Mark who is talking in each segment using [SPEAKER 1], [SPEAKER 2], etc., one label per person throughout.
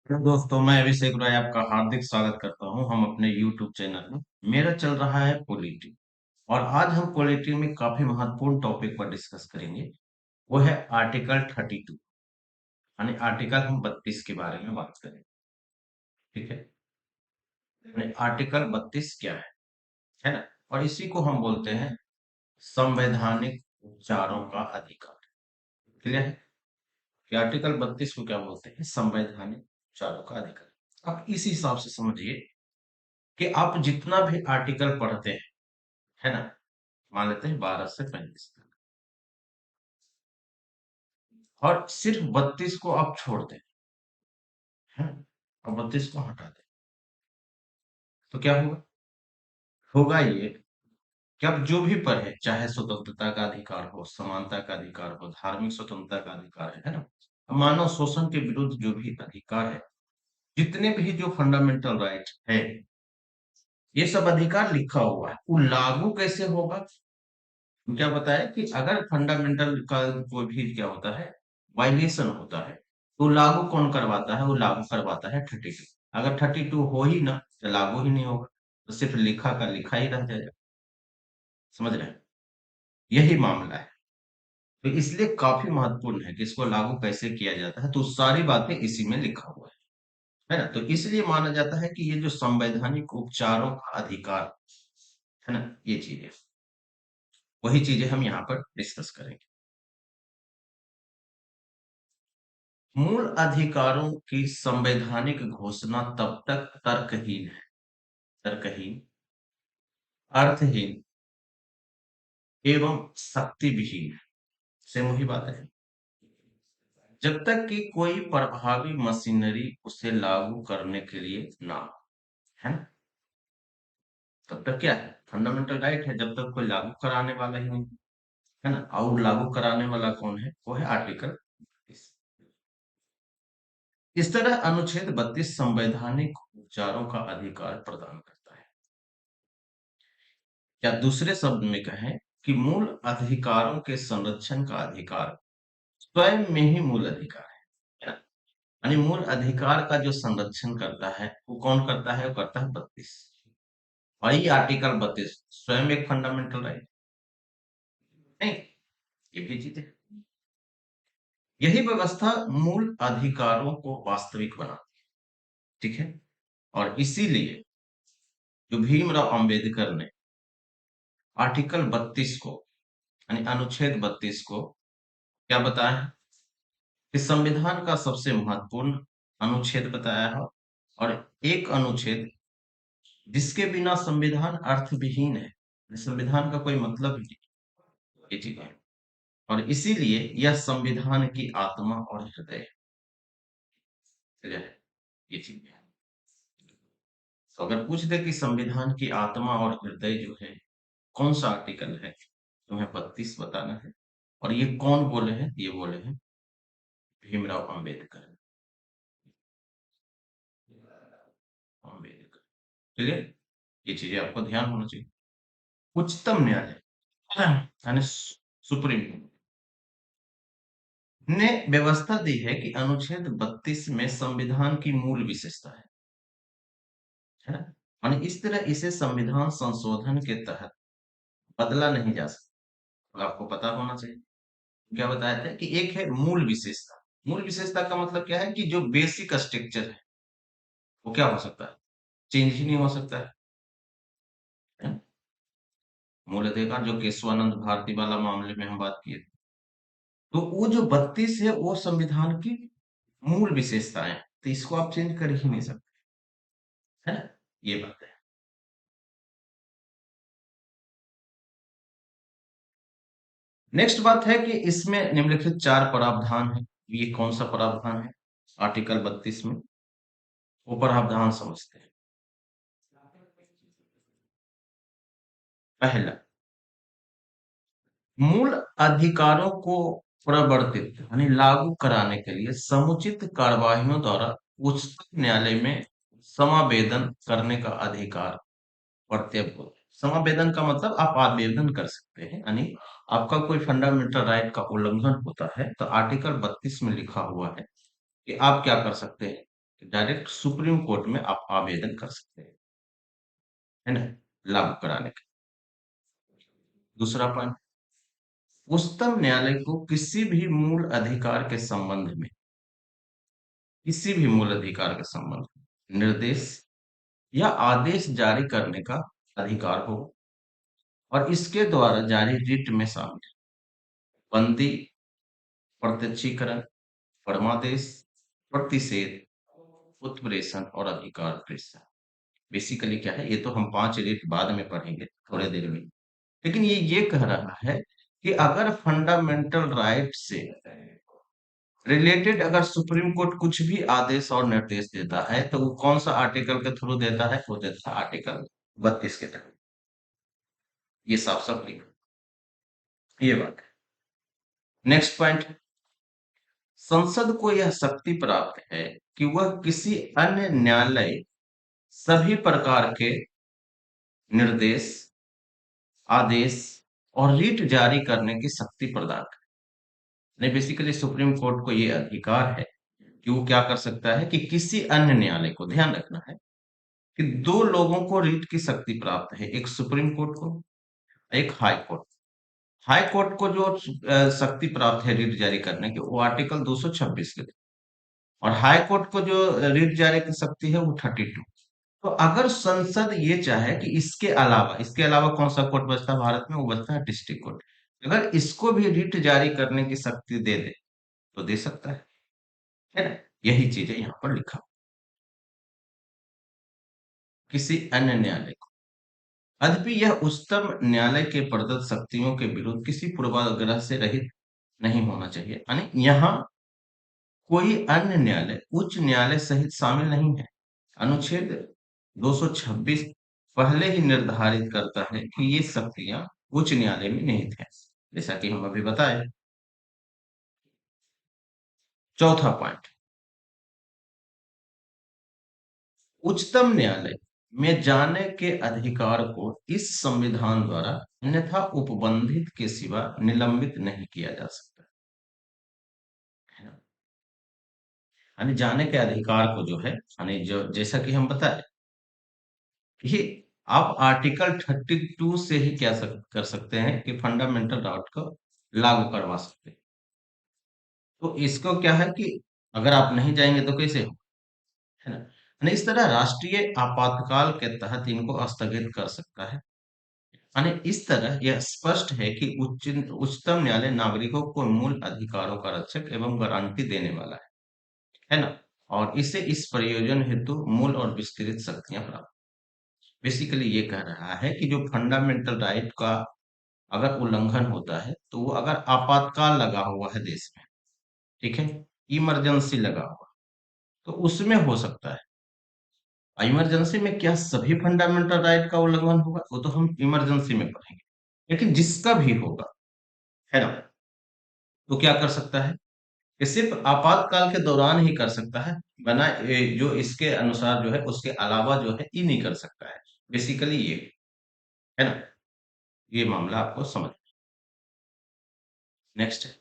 [SPEAKER 1] Hello दोस्तों, मैं अभिषेक राय आपका हार्दिक स्वागत करता हूं हम अपने यूट्यूब चैनल में। मेरा चल रहा है पॉलिटी। और आज हम पॉलिटी में काफी महत्वपूर्ण टॉपिक पर डिस्कस करेंगे। वो है आर्टिकल 32, यानी आर्टिकल हम 32 के बारे में बात करेंगे। ठीक है। यानी आर्टिकल 32 क्या है ना। और इसी को हम बोलते हैं संवैधानिक उपचारों का अधिकार। क्लियर है कि आर्टिकल 32 को क्या बोलते हैं? संवैधानिक उपचारों का अधिकार। आप इस हिसाब से समझिए कि आप जितना भी आर्टिकल पढ़ते हैं, है ना, मान लेते हैं 12 से 35 तक, और सिर्फ 32 को आप छोड़ दें, है ना, और 32 को हटा दें, तो क्या होगा? होगा ये कि आप जो भी पढ़े, चाहे स्वतंत्रता का अधिकार हो, समानता का अधिकार हो, धार्मिक स्वतंत्रता का अधिकार है ना, मानव शोषण के विरुद्ध जो भी अधिकार है, जितने भी जो फंडामेंटल राइट है, ये सब अधिकार लिखा हुआ है। वो लागू कैसे होगा? क्या बताया कि अगर फंडामेंटल का कोई भी क्या होता है, वायलेशन होता है, तो लागू कौन करवाता है? वो लागू करवाता है 32। अगर 32 हो ही ना, तो लागू ही नहीं होगा, तो सिर्फ लिखा का लिखा ही रह जाएगा। समझ रहे हैं? यही मामला है। तो इसलिए काफी महत्वपूर्ण है कि इसको लागू कैसे किया जाता है, तो सारी बातें इसी में लिखा हुआ है ना। तो इसलिए माना जाता है कि ये जो संवैधानिक उपचारों का अधिकार है ना, ये चीजें, वही चीजें हम यहाँ पर डिस्कस करेंगे। मूल अधिकारों की संवैधानिक घोषणा तब तक तर्कहीन है, तर्कहीन, अर्थहीन एवं शक्ति विहीन है। सेम वही बात है। जब तक कि कोई प्रभावी मशीनरी उसे लागू करने के लिए ना हो, है ना, तब तक क्या है? फंडामेंटल राइट है, जब तक कोई लागू कराने वाला ही नहीं, है ना। और लागू कराने वाला कौन है? वो है आर्टिकल 32। इस तरह अनुच्छेद 32 संवैधानिक उपचारों का अधिकार प्रदान करता है। या दूसरे शब्द में कहें कि मूल अधिकारों के संरक्षण का अधिकार स्वयं में ही मूल अधिकार है ना। यानी मूल अधिकार का जो संरक्षण करता है, वो कौन करता है? वो करता है 32। और ये आर्टिकल 32 स्वयं एक फंडामेंटल राइट नहीं, ये भी चीज है। यही व्यवस्था मूल अधिकारों को वास्तविक बनाती है। ठीक है। और इसीलिए जो भीमराव अंबेडकर ने आर्टिकल 32 को, यानी अनुच्छेद 32 को क्या बताया है? कि संविधान का सबसे महत्वपूर्ण अनुच्छेद बताया है। और एक अनुच्छेद जिसके बिना संविधान अर्थविहीन है, संविधान का कोई मतलब ही नहीं, ये चीज है। और इसीलिए यह संविधान की आत्मा और हृदय है, ये चीज है। तो अगर पूछ दे कि संविधान की आत्मा और हृदय जो है कौन सा आर्टिकल है, तुम्हें 32 बताना है। और ये कौन बोले हैं? ये बोले हैं भीमराव अंबेडकर। अंबेडकर। क्लियर? ये चीजें आपको ध्यान होना चाहिए। उच्चतम न्यायालय यानी सुप्रीम कोर्ट ने व्यवस्था दी है कि अनुच्छेद 32 में संविधान की मूल विशेषता है ना। यानी इस तरह इसे संविधान संशोधन के तहत बदला नहीं जा सकता। आपको पता होना चाहिए। क्या बताया था कि एक है मूल विशेषता। मूल विशेषता का मतलब क्या है? कि जो बेसिक स्ट्रक्चर है, वो क्या हो सकता है? चेंज ही नहीं हो सकता है ना? मूल अधिकार जो केशवानंद भारती वाला मामले में हम बात किए थे, तो वो जो 32 है वो संविधान की मूल विशेषताएं हैं, तो इसको आप चेंज कर ही नहीं सकते, है ना। ये बात है। नेक्स्ट बात है कि इसमें निम्नलिखित 4 प्रावधान है। ये कौन सा प्रावधान है आर्टिकल 32 में? वो प्रावधान समझते हैं। पहला, मूल अधिकारों को प्रवर्तित यानी लागू कराने के लिए समुचित कार्यवाहियों द्वारा उच्चतम न्यायालय में समावेदन करने का अधिकार कर्तव्य होता है। समावेदन का मतलब आप आवेदन कर सकते हैं, यानी आपका कोई फंडामेंटल राइट का उल्लंघन होता है, तो आर्टिकल 32 में लिखा हुआ है कि आप क्या कर सकते हैं? डायरेक्ट सुप्रीम कोर्ट में आप आवेदन कर सकते हैं, है ना? लागू कराने का। दूसरा पॉइंट, उच्चतम न्यायालय को किसी भी मूल अधिकार के संबंध में, किसी भी मूल अधिकार के संबंध में निर्देश या आदेश जारी करने का अधिकार हो, और इसके द्वारा जारी रिट में शामिल बंदी, प्रत्यक्षीकरण, परमादेश, प्रतिषेध, उत्प्रेषण और अधिकार प्रेषण। बेसिकली क्या है, ये तो हम 5 रिट बाद में पढ़ेंगे थोड़े देर में। लेकिन ये कह रहा है कि अगर फंडामेंटल राइट से रिलेटेड अगर सुप्रीम कोर्ट कुछ भी आदेश और निर्देश देता है तो वो कौन सा आर्टिकल के थ्रू देता है? वो देता है आर्टिकल 32 के तहत। ये साफ साफ लिखो, ये बात है। नेक्स्ट पॉइंट, संसद को यह शक्ति प्राप्त है कि वह किसी अन्य न्यायालय सभी प्रकार के निर्देश, आदेश और रीट जारी करने की शक्ति प्रदान करे। बेसिकली सुप्रीम कोर्ट को ये अधिकार है कि वो क्या कर सकता है कि किसी अन्य न्यायालय को, ध्यान रखना है कि 2 लोगों को रीट की शक्ति प्राप्त है, एक सुप्रीम कोर्ट को, एक हाई कोर्ट। हाई कोर्ट को जो शक्ति प्राप्त है रीट जारी करने की, वो आर्टिकल 226 के, और हाई कोर्ट को जो रीट जारी की शक्ति है वो 32। तो अगर संसद ये चाहे कि इसके अलावा कौन सा कोर्ट बचता है भारत में, वो बचता है डिस्ट्रिक्ट कोर्ट, अगर इसको भी रीट जारी करने की शक्ति दे दे तो दे सकता है ना? यही चीज है यहाँ पर लिखा, किसी अन्य न्यायालय को। यद्यपि यह उच्चतम न्यायालय के प्रदत्त शक्तियों के विरुद्ध किसी पूर्वाग्रह से रहित नहीं होना चाहिए, यानी यहाँ कोई अन्य न्यायालय उच्च न्यायालय सहित शामिल नहीं है। अनुच्छेद 226 पहले ही निर्धारित करता है कि ये शक्तियां उच्च न्यायालय में निहित है, जैसा कि हम अभी बताए। चौथा पॉइंट, उच्चतम न्यायालय में जाने के अधिकार को इस संविधान द्वारा अन्यथा उपबंधित के सिवा निलंबित नहीं किया जा सकता, है ना? यानी जाने के अधिकार को जो है, यानी जो जैसा कि हम बताए, ये आप आर्टिकल 32 से ही क्या कर सकते हैं कि फंडामेंटल राइट को लागू करवा सकते हैं। तो इसको क्या है कि अगर आप नहीं जाएंगे तो कैसे हो, है ना? यानी इस तरह राष्ट्रीय आपातकाल के तहत इनको स्थगित कर सकता है। यानी इस तरह यह स्पष्ट है कि उच्चतम न्यायालय नागरिकों को मूल अधिकारों का रक्षक एवं गारंटी देने वाला है ना? और इसे इस प्रयोजन हेतु मूल और विस्तृत शक्तियां प्राप्त। बेसिकली ये कह रहा है कि जो फंडामेंटल राइट का अगर उल्लंघन होता है तो वो अगर आपातकाल लगा हुआ है देश में, ठीक है, इमरजेंसी लगा हुआ, तो उसमें हो सकता है। इमरजेंसी में क्या सभी फंडामेंटल राइट का उल्लंघन होगा, वो तो हम इमरजेंसी में पढ़ेंगे। लेकिन जिसका भी होगा, है ना, तो क्या कर सकता है कि सिर्फ आपातकाल के दौरान ही कर सकता है, बना जो इसके अनुसार जो है उसके अलावा जो है ये नहीं कर सकता है। बेसिकली ये, है ना, ये मामला आपको समझ। नेक्स्ट है,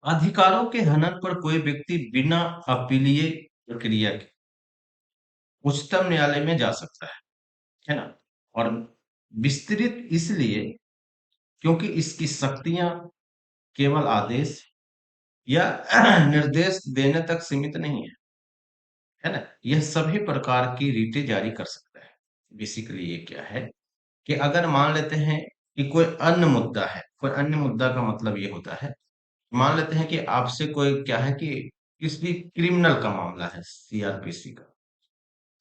[SPEAKER 1] अधिकारों के हनन पर कोई व्यक्ति बिना अपीलीय प्रक्रिया के उच्चतम न्यायालय में जा सकता है ना? और विस्तृत इसलिए क्योंकि इसकी शक्तियां केवल आदेश या निर्देश देने तक सीमित नहीं है ना? यह सभी प्रकार की रीटें जारी कर सकता है। बेसिकली ये क्या है कि अगर मान लेते हैं कि कोई अन्य मुद्दा है, कोई अन्य मुद्दा का मतलब ये होता है, मान लेते हैं कि आपसे कोई क्या है कि किसी क्रिमिनल का मामला है, सीआरपीसी का।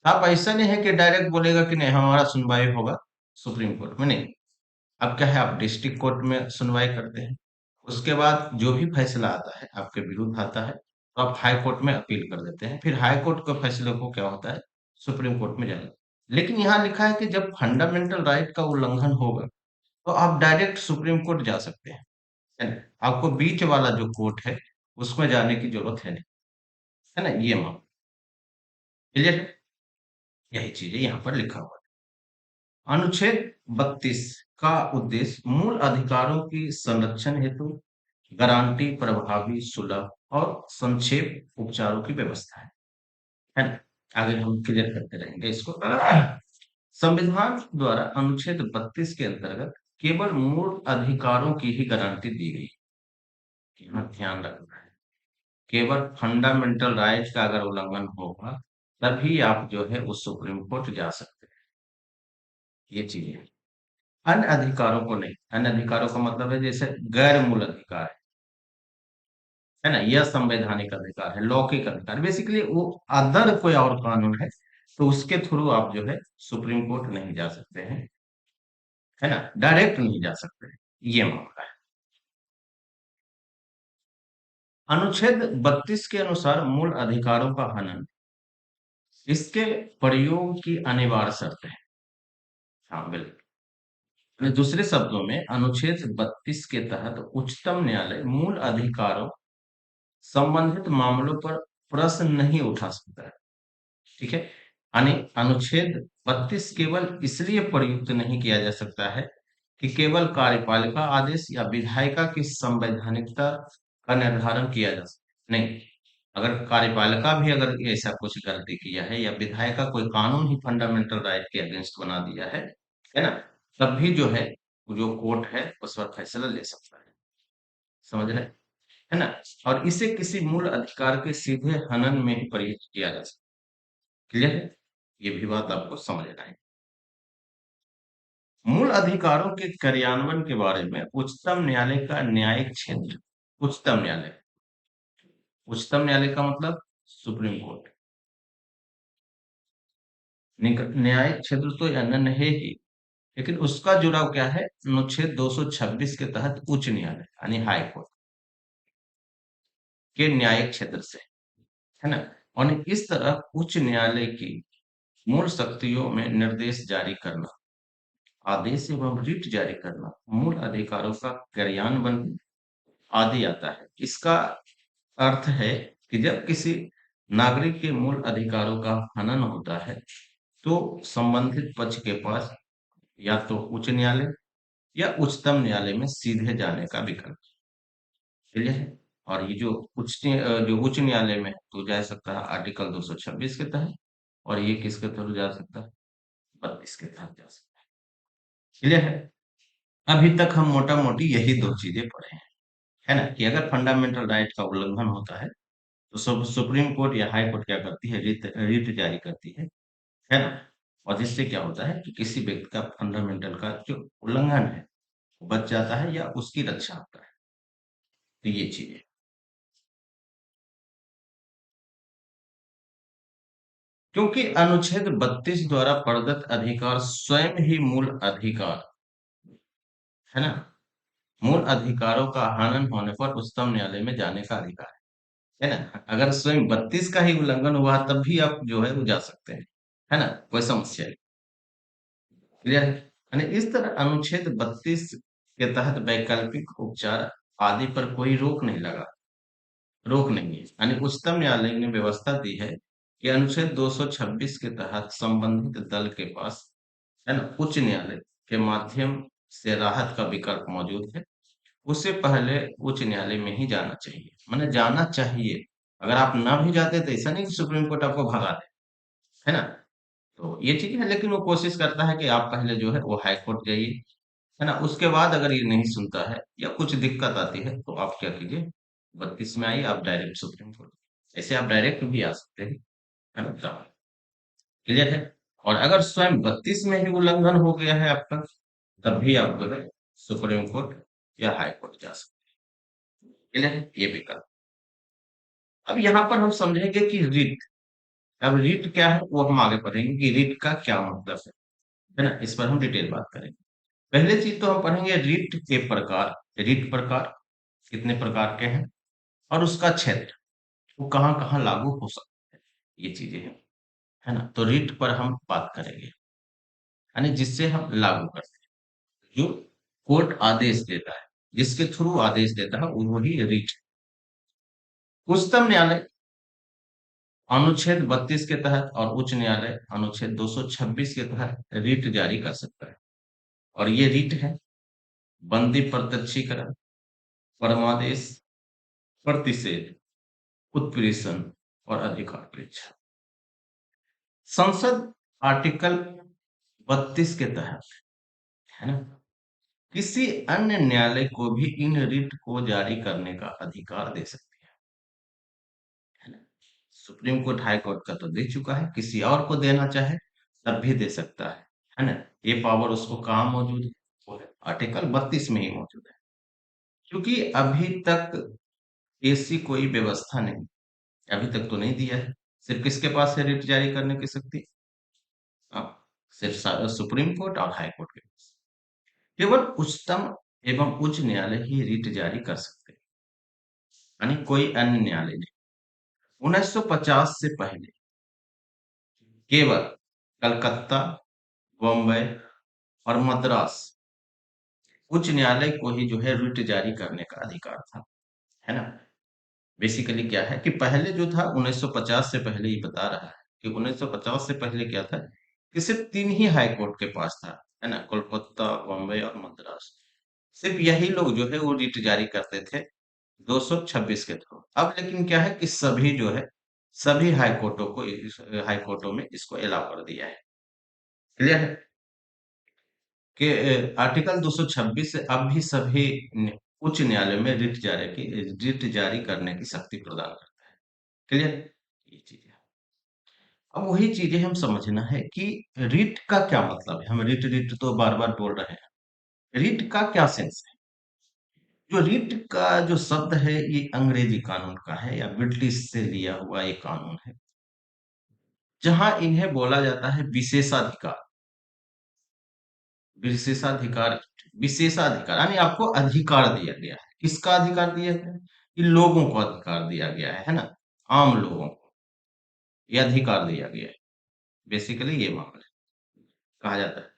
[SPEAKER 1] आप ऐसा नहीं है कि डायरेक्ट बोलेगा कि नहीं हमारा सुनवाई होगा सुप्रीम कोर्ट में, नहीं। अब क्या है, आप डिस्ट्रिक्ट कोर्ट में सुनवाई करते हैं, उसके बाद जो भी फैसला आता है आपके विरुद्ध आता है तो आप हाई कोर्ट में अपील कर देते हैं, फिर हाई कोर्ट के फैसले को क्या होता है, सुप्रीम कोर्ट में जाना। लेकिन यहाँ लिखा है कि जब फंडामेंटल राइट का उल्लंघन होगा तो आप डायरेक्ट सुप्रीम कोर्ट जा सकते हैं, है ना? आपको बीच वाला जो कोर्ट है उसमें जाने की जरूरत है नहीं, है ना? ये मामला क्लियर है? यही चीज है यहाँ पर लिखा हुआ है। अनुच्छेद 32 का उद्देश्य मूल अधिकारों की संरक्षण हेतु गारंटी, प्रभावी, सुलभ और संक्षेप उपचारों की व्यवस्था है ना? आगे हम क्लियर करते रहेंगे इसको। संविधान द्वारा अनुच्छेद 32 के अंतर्गत केवल मूल अधिकारों की ही गारंटी दी गई। यहाँ ध्यान रखना है, केवल फंडामेंटल राइट का अगर उल्लंघन होगा तभी आप जो है वो सुप्रीम कोर्ट जा सकते हैं। ये चीजें हैं। अन्य अधिकारों को नहीं। अन्य अधिकारों का मतलब है जैसे गैर मूल अधिकार है ना, यह संवैधानिक अधिकार है, लौकिक अधिकार, बेसिकली वो अदर कोई और कानून है तो उसके थ्रू आप जो है सुप्रीम कोर्ट नहीं जा सकते हैं, है ना, डायरेक्ट नहीं जा सकते हैं। ये मामला है। अनुच्छेद 32 के अनुसार मूल अधिकारों का हनन इसके प्रयोग की अनिवार्य शर्त है। हाँ बिल्कुल। यानी दूसरे शब्दों में अनुच्छेद 32 के तहत उच्चतम न्यायालय मूल अधिकारों संबंधित मामलों पर प्रश्न नहीं उठा सकता है। ठीक है। यानी अनुच्छेद 32 केवल इसलिए प्रयुक्त नहीं किया जा सकता है कि केवल कार्यपालिका आदेश या विधायिका की संवैधानिकता का निर्धारण किया जा सके, नहीं। अगर कार्यपालिका भी अगर ऐसा कुछ गलती किया है या विधायिका कोई कानून ही फंडामेंटल राइट के अगेंस्ट बना दिया है ना, तब भी जो है जो कोर्ट है उस पर फैसला ले सकता है। समझ रहे हैं? है ना? और इसे किसी मूल अधिकार के सीधे हनन में ही प्रयुक्त किया जा सकता है। क्लियर है? ये भी बात आपको समझना है। मूल अधिकारों के कार्यान्वयन के बारे में उच्चतम न्यायालय का न्यायिक क्षेत्र, उच्चतम न्यायालय, उच्चतम न्यायालय का मतलब सुप्रीम कोर्ट, न्यायिक क्षेत्र तो अनन्य है ही, लेकिन उसका जुड़ाव क्या है? अनुच्छेद 226 के तहत उच्च न्यायालय यानी हाई कोर्ट के न्यायिक क्षेत्र से, है ना? और इस तरह उच्च न्यायालय की मूल शक्तियों में निर्देश जारी करना, आदेश एवं रिट जारी करना, मूल अधिकारों का कार्यान्वयन आदि आता है। इसका अर्थ है कि जब किसी नागरिक के मूल अधिकारों का हनन होता है तो संबंधित पक्ष के पास या तो उच्च न्यायालय या उच्चतम न्यायालय में सीधे जाने का विकल्प। क्लियर है? और ये जो उच्च न्यायालय में है, तो जा सकता है आर्टिकल 226 के तहत, और ये किसके थ्रू जा सकता है? 32 के तहत जा सकता है। क्लियर है? अभी तक हम मोटा मोटी यही दो चीजें पढ़े हैं, है ना, कि अगर फंडामेंटल राइट का उल्लंघन होता है तो सुप्रीम कोर्ट या हाई कोर्ट क्या करती है? रिट जारी करती है ना? और जिससे क्या होता है कि किसी व्यक्ति का फंडामेंटल का जो उल्लंघन है वो बच जाता है या उसकी रक्षा होता है। तो ये चीजें, क्योंकि अनुच्छेद 32 द्वारा प्रदत्त अधिकार स्वयं ही मूल अधिकार, है ना, मूल अधिकारों का हनन होने पर उच्चतम न्यायालय में जाने का अधिकार है ना। अगर स्वयं 32 का ही उल्लंघन हुआ तब भी आप जो है वो जा सकते हैं, है ना, कोई समस्या नहीं। क्लियर है? यानी इस तरह अनुच्छेद 32 के तहत वैकल्पिक उपचार आदि पर कोई रोक नहीं है। यानी उच्चतम न्यायालय ने व्यवस्था दी है कि अनुच्छेद 226 के तहत संबंधित दल के पास, है ना, उच्च न्यायालय के माध्यम से राहत का विकल्प मौजूद है। उससे पहले उच्च न्यायालय में ही जाना चाहिए, माने जाना चाहिए। अगर आप ना भी जाते तो ऐसा नहीं कि सुप्रीम कोर्ट आपको भगा दे, है ना? तो ये चीज है, लेकिन वो कोशिश करता है कि आप पहले जो है वो हाई कोर्ट जाइए, है ना, उसके बाद अगर ये नहीं सुनता है या कुछ दिक्कत आती है तो आप क्या कीजिए, 32 में आइए, आप डायरेक्ट सुप्रीम कोर्ट, ऐसे आप डायरेक्ट भी आ सकते हैं, है ना? क्लियर है? और अगर स्वयं 32 में ही उल्लंघन हो गया है आपका, तब भी आप जो है सुप्रीम कोर्ट या हाई कोर्ट जा सकते हैं। क्लियर है? ये विकल्प। अब यहाँ पर हम समझेंगे कि रिट, अब रिट क्या है वो हम आगे पढ़ेंगे कि रिट का क्या मतलब है ना, इस पर हम डिटेल बात करेंगे। पहले चीज तो हम पढ़ेंगे रिट के प्रकार। रिट प्रकार कितने प्रकार के हैं और उसका क्षेत्र, वो कहाँ कहाँ लागू हो सकता है, ये चीजें हैं, है ना? तो रिट पर हम बात करेंगे, यानी जिससे हम लागू करते हैं, जो कोर्ट आदेश देता है, जिसके थ्रू आदेश देता है वो ही रिट। उच्चतम न्यायालय अनुच्छेद 32 के तहत और उच्च न्यायालय अनुच्छेद 226 के तहत रिट जारी कर सकता है। और ये रिट है बंदी प्रत्यक्षीकरण, परमादेश, प्रतिषेध, उत्प्रेषण और अधिकार परीक्षा। संसद आर्टिकल 32 के तहत, है ना, किसी अन्य न्यायालय को भी इन रिट को जारी करने का अधिकार दे सकती है ना। सुप्रीम कोर्ट हाई कोर्ट का तो दे चुका है, किसी और को देना चाहे तब भी दे सकता है ना। ये पावर उसको कहाँ मौजूद है? वो है आर्टिकल 32 में ही मौजूद है। क्योंकि अभी तक ऐसी कोई व्यवस्था नहीं, अभी तक तो नहीं दिया है। सिर्फ किसके पास है रिट जारी करने की शक्ति? हाँ, सिर्फ सुप्रीम कोर्ट और हाई कोर्ट के पास। केवल उच्चतम एवं उच्च न्यायालय ही रिट जारी कर सकते हैं, यानी कोई अन्य न्यायालय नहीं। 1950 से पहले केवल कलकत्ता, बम्बई और मद्रास उच्च न्यायालय को ही जो है रिट जारी करने का अधिकार था, है ना। बेसिकली क्या है कि पहले जो था 1950 से पहले ही बता रहा है कि 1950 से पहले क्या था कि सिर्फ तीन ही हाई कोर्ट के पास था, है ना, कोलकाता, बम्बई और मद्रास। सिर्फ यही लोग जो है वो रिट जारी करते थे 226 के थ्रू। अब लेकिन क्या है कि सभी जो है सभी हाई कोर्टों को हाई कोर्टों में इसको अलाउ कर दिया है। क्लियर है कि आर्टिकल 226 से अब भी सभी उच्च न्यायालय में रिट जारी करने की शक्ति प्रदान करता है। क्लियर, ये चीज है। अब वही चीजें हम समझना है कि रिट का क्या मतलब है। हम रिट रिट तो बार बार बोल रहे हैं, रिट का क्या सेंस है? जो रिट का जो शब्द है ये अंग्रेजी कानून का है या ब्रिटिश से लिया हुआ ये कानून है, जहां इन्हें बोला जाता है विशेषाधिकार। विशेषाधिकार, विशेषाधिकार यानी आपको अधिकार दिया गया है। किसका अधिकार दिया गया है? कि लोगों को अधिकार दिया गया है ना, आम लोगों को ये अधिकार दिया गया है। बेसिकली ये मामला है, कहा जाता है।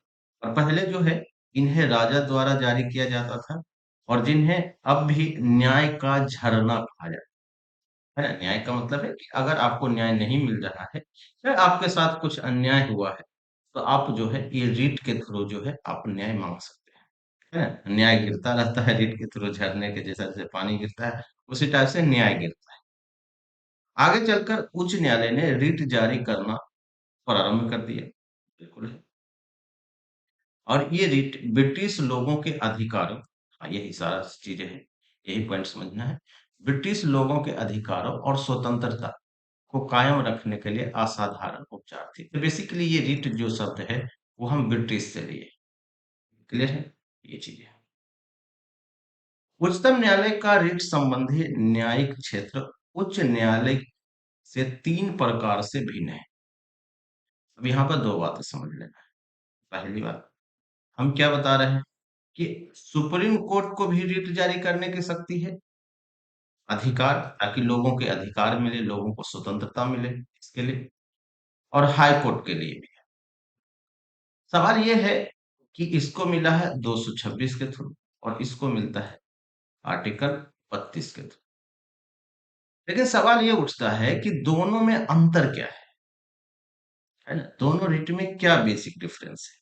[SPEAKER 1] और पहले जो है इन्हें राजा द्वारा जारी किया जाता था, और जिन्हें अब भी न्याय का झरना कहा जाता है ना। न्याय का मतलब है कि अगर आपको न्याय नहीं मिल रहा है या आपके साथ कुछ अन्याय हुआ है, तो आप जो है ये रीट के थ्रू जो है आप न्याय मांग सकते हैं, है ना। न्याय गिरता रहता है रीट के थ्रू, झरने के जैसा जैसे पानी गिरता है उसी टाइप से न्याय गिरता है। आगे चलकर उच्च न्यायालय ने रीट जारी करना प्रारंभ कर दिया, बिल्कुल है। और ये रीट ब्रिटिश लोगों के अधिकारों, हाँ, यही सारा चीजें हैं, यही पॉइंट समझना है। ब्रिटिश लोगों के अधिकारों और स्वतंत्रता को कायम रखने के लिए असाधारण उपचार थी। तो बेसिकली ये रिट जो शब्द है वो हम ब्रिटिश से लिए। क्लियर है, ये चीजें। उच्चतम न्यायालय का रिट संबंधी न्यायिक क्षेत्र उच्च न्यायालय से तीन प्रकार से भिन्न है। अब यहाँ पर दो बातें समझ लेना है। पहली बात, हम क्या बता रहे हैं कि सुप्रीम कोर्ट को भी रिट जारी करने की शक्ति है, अधिकार, ताकि लोगों के अधिकार मिले, लोगों को स्वतंत्रता मिले, इसके लिए। और हाई कोर्ट के लिए भी। सवाल ये है कि इसको मिला है 226 के थ्रू और इसको मिलता है आर्टिकल 32 के थ्रू। लेकिन सवाल ये उठता है कि दोनों में अंतर क्या है ना, दोनों रिट में क्या बेसिक डिफरेंस है,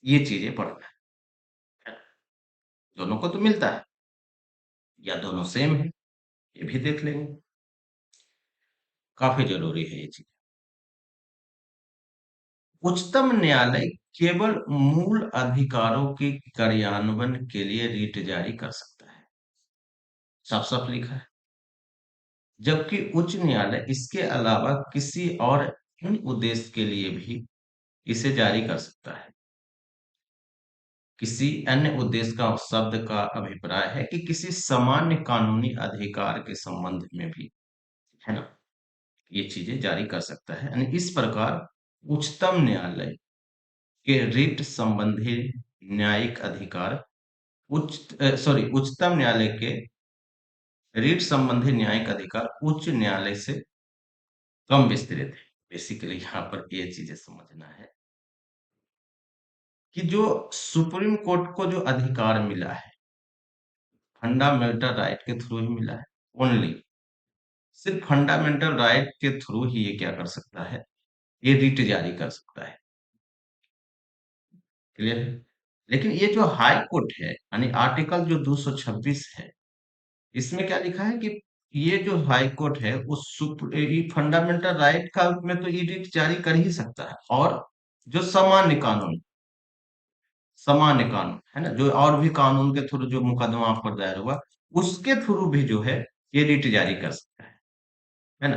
[SPEAKER 1] ये चीजें पढ़ना है ना? दोनों को तो मिलता है या दोनों सेम है, ये भी देख लेंगे। काफी जरूरी है ये चीज। उच्चतम न्यायालय केवल मूल अधिकारों के कार्यान्वयन के लिए रिट जारी कर सकता है, साफ साफ लिखा है। जबकि उच्च न्यायालय इसके अलावा किसी और अन्य उद्देश्य के लिए भी इसे जारी कर सकता है। किसी अन्य उद्देश्य का शब्द का अभिप्राय है कि किसी सामान्य कानूनी अधिकार के संबंध में भी, है ना, ये चीजें जारी कर सकता है। यानी इस प्रकार उच्चतम न्यायालय के रिट संबंधी न्यायिक अधिकार उच्चतम न्यायालय के रिट संबंधी न्यायिक अधिकार उच्च न्यायालय से कम विस्तृत है। बेसिकली यहाँ पर ये चीजें समझना है कि जो सुप्रीम कोर्ट को जो अधिकार मिला है फंडामेंटल राइट के थ्रू ही मिला है, ओनली सिर्फ फंडामेंटल राइट के थ्रू ही ये क्या कर सकता है, ये रिट जारी कर सकता है। क्लियर है। लेकिन ये जो हाई कोर्ट है यानी आर्टिकल जो 226 है, इसमें क्या लिखा है कि ये जो हाई कोर्ट है वो फंडामेंटल राइट का में तो एडिक्ट जारी कर ही सकता है, और जो सामान्य कानून है ना, जो और भी कानून के थ्रू जो मुकदमा आप पर दायर हुआ, उसके थ्रू भी जो है ये रिट जारी कर सकता है ना।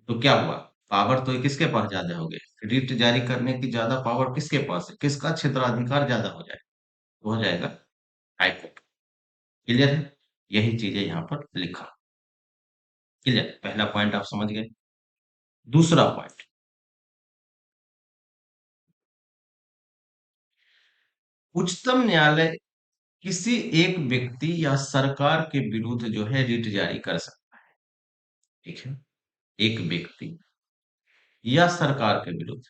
[SPEAKER 1] तो क्या हुआ, पावर तो किसके पास ज्यादा हो गई, रिट जारी करने की ज्यादा पावर किसके पास है, किसका क्षेत्राधिकार ज्यादा हो जाए, तो हो जाएगा हाईकोर्ट। क्लियर है, यही चीजें यहाँ पर लिखा। क्लियर, पहला पॉइंट आप समझ गए। दूसरा पॉइंट, उच्चतम न्यायालय किसी एक व्यक्ति या सरकार के विरुद्ध जो है रिट जारी कर सकता है। ठीक है, एक व्यक्ति या सरकार के विरुद्ध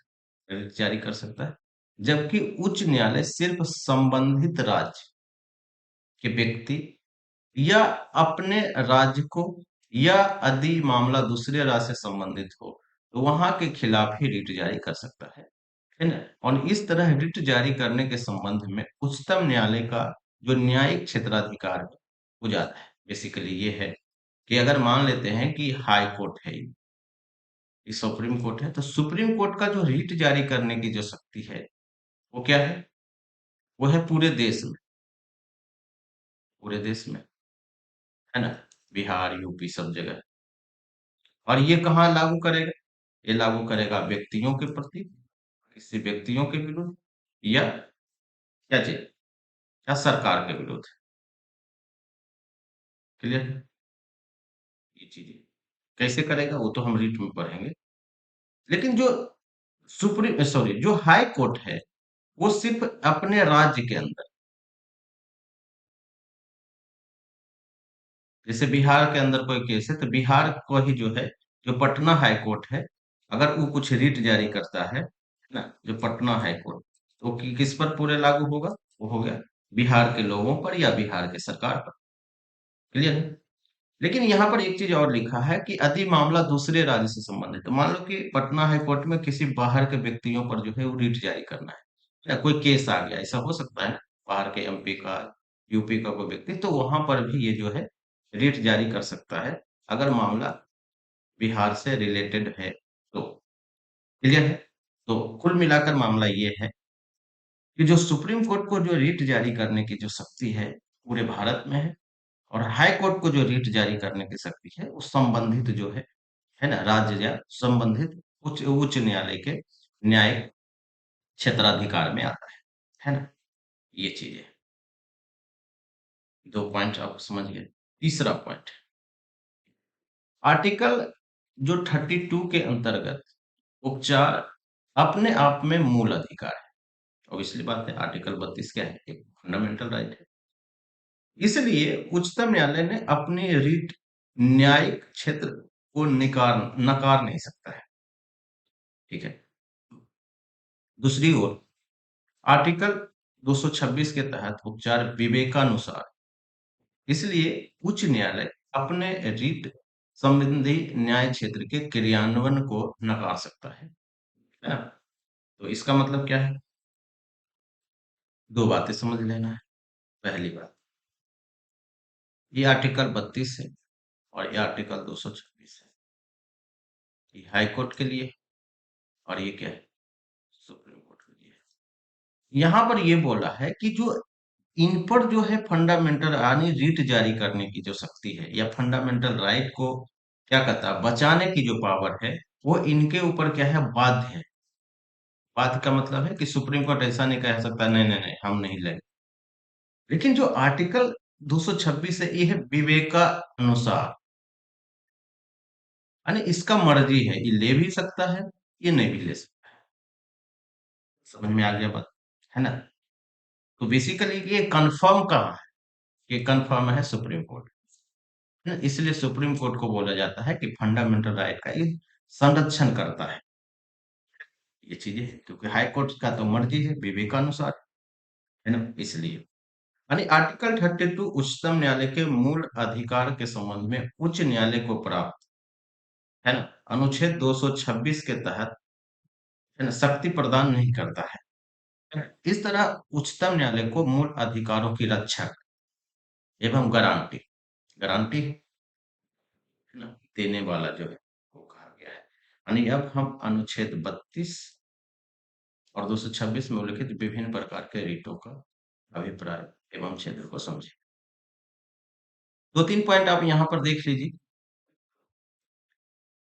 [SPEAKER 1] रिट जारी कर सकता है, जबकि उच्च न्यायालय सिर्फ संबंधित राज्य के व्यक्ति या अपने राज्य को, या यदि मामला दूसरे राज्य से संबंधित हो तो वहां के खिलाफ ही रिट जारी कर सकता है ना। और इस तरह रिट जारी करने के संबंध में उच्चतम न्यायालय का जो न्यायिक क्षेत्राधिकार है वो ज्यादा है। बेसिकली ये है कि अगर मान लेते हैं कि हाई कोर्ट है, ये सुप्रीम कोर्ट है, तो सुप्रीम कोर्ट का जो रिट जारी करने की जो शक्ति है वो क्या है, वो है पूरे देश में, पूरे देश में, है ना, बिहार यूपी सब जगह। और ये कहाँ लागू करेगा, ये लागू करेगा व्यक्तियों के प्रति, किसी व्यक्तियों के विरुद्ध, या क्या चीज, या सरकार के विरुद्ध। क्लियर है, ये चीजें कैसे करेगा वो तो हम रीट में पढ़ेंगे। लेकिन जो सुप्रीम सॉरी जो हाई कोर्ट है वो सिर्फ अपने राज्य के अंदर, जैसे बिहार के अंदर कोई केस है तो बिहार को ही जो है, जो पटना हाई कोर्ट है, अगर वो कुछ रीट जारी करता है ना, जो पटना हाई कोर्ट, तो किस पर पूरे लागू होगा, वो हो गया बिहार के लोगों पर या बिहार के सरकार पर। क्लियर है। लेकिन यहाँ पर एक चीज और लिखा है कि यदि मामला दूसरे राज्य से संबंधित है, तो मान लो कि पटना हाई कोर्ट में किसी बाहर के व्यक्तियों पर जो है वो रीट जारी करना है, या कोई केस आ गया, ऐसा हो सकता है ना, बाहर के एमपी का, यूपी का कोई व्यक्ति, तो वहां पर भी ये जो है रीट जारी कर सकता है, अगर मामला बिहार से रिलेटेड है तो। क्लियर है। तो कुल मिलाकर मामला ये है कि जो सुप्रीम कोर्ट को जो रीट जारी करने की जो शक्ति है पूरे भारत में है, और हाई कोर्ट को जो रीट जारी करने की शक्ति है वो संबंधित जो है ना, राज्य या संबंधित उच्च उच्च न्यायालय के न्यायिक क्षेत्राधिकार में आता है ना। ये चीजें, दो पॉइंट आप समझ गए। तीसरा पॉइंट, आर्टिकल जो 32 के अंतर्गत उपचार अपने आप में मूल अधिकार है। ऑब्वियसली बात है, आर्टिकल 32 क्या है, एक फंडामेंटल राइट है। इसलिए उच्चतम न्यायालय ने अपनी रीट न्यायिक क्षेत्र को नकार नहीं सकता है। ठीक है। दूसरी ओर आर्टिकल 226 के तहत उपचार विवेकानुसार, इसलिए उच्च न्यायालय अपने रीट संबंधी न्याय क्षेत्र के क्रियान्वयन को नकार सकता है ना। तो इसका मतलब क्या है, दो बातें समझ लेना है। पहली बात, ये आर्टिकल 32 है और ये आर्टिकल 226 है, ये हाई कोर्ट के लिए, और ये क्या है, सुप्रीम कोर्ट के लिए। यहाँ पर ये बोला है कि जो इन पर जो है फंडामेंटल यानी रीट जारी करने की जो शक्ति है, या फंडामेंटल राइट को क्या कहता है बचाने की जो पावर है, वो इनके ऊपर क्या है, बाध्य है। बाध्य का मतलब है कि सुप्रीम कोर्ट ऐसा नहीं कह सकता नहीं नहीं नहीं हम नहीं लेंगे। लेकिन जो आर्टिकल 226 है ये है विवेकानुसार, यानी इसका मर्जी है, ये ले भी सकता है, ये नहीं भी ले सकता। समझ में आ गया बात, है ना। तो बेसिकली ये कंफर्म कहाँ है, ये कंफर्म है सुप्रीम कोर्ट, है ना? इसलिए सुप्रीम कोर्ट को बोला जाता है कि फंडामेंटल राइट का ये संरक्षण करता है। ये चीजें क्योंकि हाई कोर्ट का तो मर्जी है विवेकानुसार, है ना, इसलिए। यानी आर्टिकल 32 उच्चतम न्यायालय के मूल अधिकार के संबंध में उच्च न्यायालय को प्राप्त, है ना, अनुच्छेद 226 के तहत, है ना, शक्ति प्रदान नहीं करता है। इस तरह उच्चतम न्यायालय को मूल अधिकारों की रक्षा एवं गारंटी गारंटी है ना, देने वाला जो है वो कहा गया है। यानी अब हम अनुच्छेद 32 और 226 में उल्लिखित विभिन्न प्रकार के रीतों का अभिप्राय एवं क्षेत्र को समझे। दो तीन पॉइंट आप यहाँ पर देख लीजिए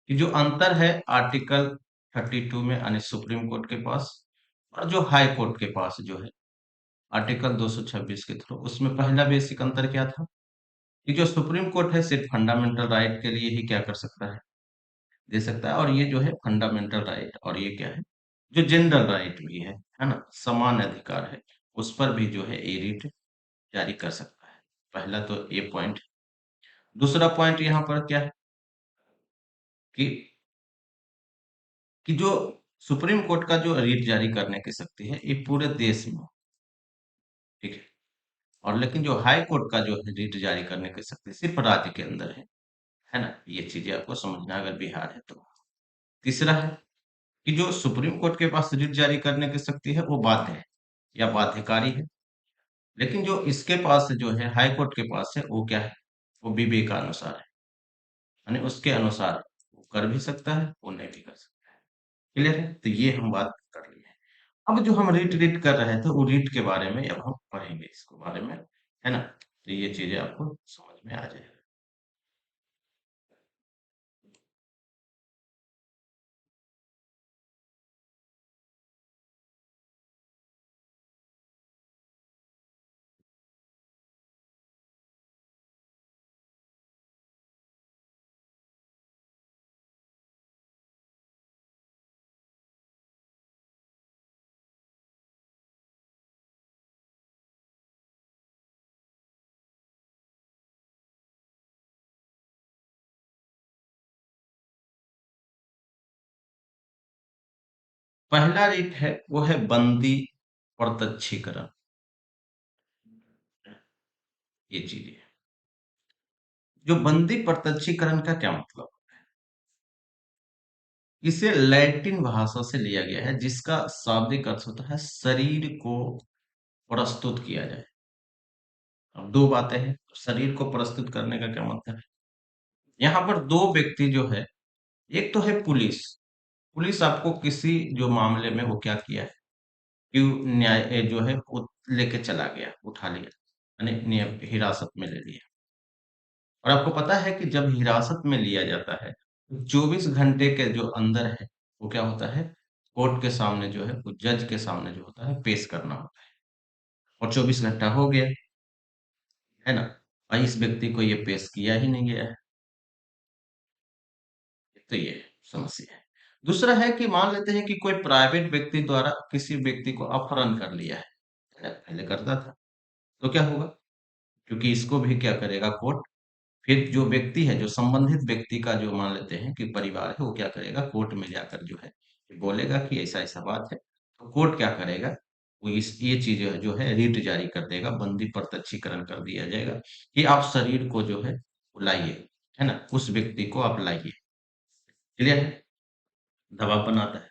[SPEAKER 1] कि जो अंतर है आर्टिकल 32 में यानी सुप्रीम कोर्ट के पास और जो हाई कोर्ट के पास जो है आर्टिकल 226 के थ्रू, उसमें पहला बेसिक अंतर क्या था कि जो सुप्रीम कोर्ट है सिर्फ फंडामेंटल राइट के लिए ही क्या कर सकता है, दे सकता है, और ये जो है फंडामेंटल राइट और ये क्या है, जो जनरल राइट भी है ना, समान अधिकार है, उस पर भी जो है ए रिट जारी कर सकता है। पहला तो ये पॉइंट। दूसरा पॉइंट यहाँ पर क्या है कि जो सुप्रीम कोर्ट का जो रिट जारी करने की शक्ति है ये पूरे देश में, ठीक है, और लेकिन जो हाई कोर्ट का जो है रिट जारी करने की शक्ति सिर्फ राज्य के अंदर है ना, ये चीजें आपको समझना अगर बिहार है तो। तीसरा है कि जो सुप्रीम कोर्ट के पास रिट जारी करने की शक्ति है वो बाध्य है या बाध्यकारी है, लेकिन जो इसके पास जो है हाई कोर्ट के पास है वो क्या है, वो विवेकानुसार है, यानी उसके अनुसार वो कर भी सकता है वो नहीं भी कर सकता है। क्लियर है, तो ये हम बात कर ली है। अब जो हम रीट रीट कर रहे थे वो रीट के बारे में अब हम पढ़ेंगे इसके बारे में, है ना, तो ये चीजें आपको समझ में आ जाएगी। पहला रीट है वो है बंदी प्रत्यक्षीकरण, ये चीज है। जो बंदी प्रत्यक्षीकरण का क्या मतलब, इसे लैटिन भाषा से लिया गया है जिसका शाब्दिक अर्थ होता है शरीर को प्रस्तुत किया जाए। अब दो बातें हैं, शरीर को प्रस्तुत करने का क्या मतलब है, यहाँ पर दो व्यक्ति जो है, एक तो है पुलिस। पुलिस आपको किसी जो मामले में वो क्या किया है कि न्याय जो है वो लेके चला गया, उठा लिया, यानी हिरासत में ले लिया। और आपको पता है कि जब हिरासत में लिया जाता है तो 24 घंटे के जो अंदर है वो क्या होता है, कोर्ट के सामने जो है वो जज के सामने जो होता है पेश करना होता है, और 24 घंटा हो गया, है ना, और इस व्यक्ति को ये पेश किया ही नहीं गया है, तो ये समस्या है। दूसरा है कि मान लेते हैं कि कोई प्राइवेट व्यक्ति द्वारा किसी व्यक्ति को अपहरण कर लिया है ना, पहले करता था, तो क्या होगा, क्योंकि इसको भी क्या करेगा कोर्ट, फिर जो व्यक्ति है, जो संबंधित व्यक्ति का जो मान लेते हैं कि परिवार है, वो क्या करेगा कोर्ट में जाकर जो है बोलेगा कि ऐसा ऐसा बात है, तो कोर्ट क्या करेगा, वो इस ये चीज जो है रिट जारी कर देगा, बंदी प्रत्यक्षीकरण कर दिया जाएगा कि आप शरीर को जो है वो लाइए, है ना, उस व्यक्ति को आप लाइए। क्लियर है, दबाव बनाता है।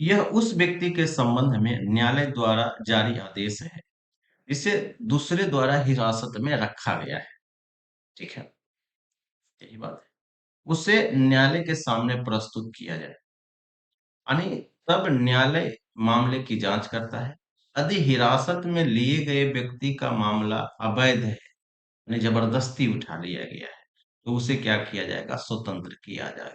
[SPEAKER 1] यह उस व्यक्ति के संबंध में न्यायालय द्वारा जारी आदेश है जिसे दूसरे द्वारा हिरासत में रखा गया है, ठीक है, यही बात है, उसे न्यायालय के सामने प्रस्तुत किया जाए, यानी तब न्यायालय मामले की जांच करता है। यदि हिरासत में लिए गए व्यक्ति का मामला अवैध है, यानी जबरदस्ती उठा लिया गया है, तो उसे क्या किया जाएगा, स्वतंत्र किया जाए।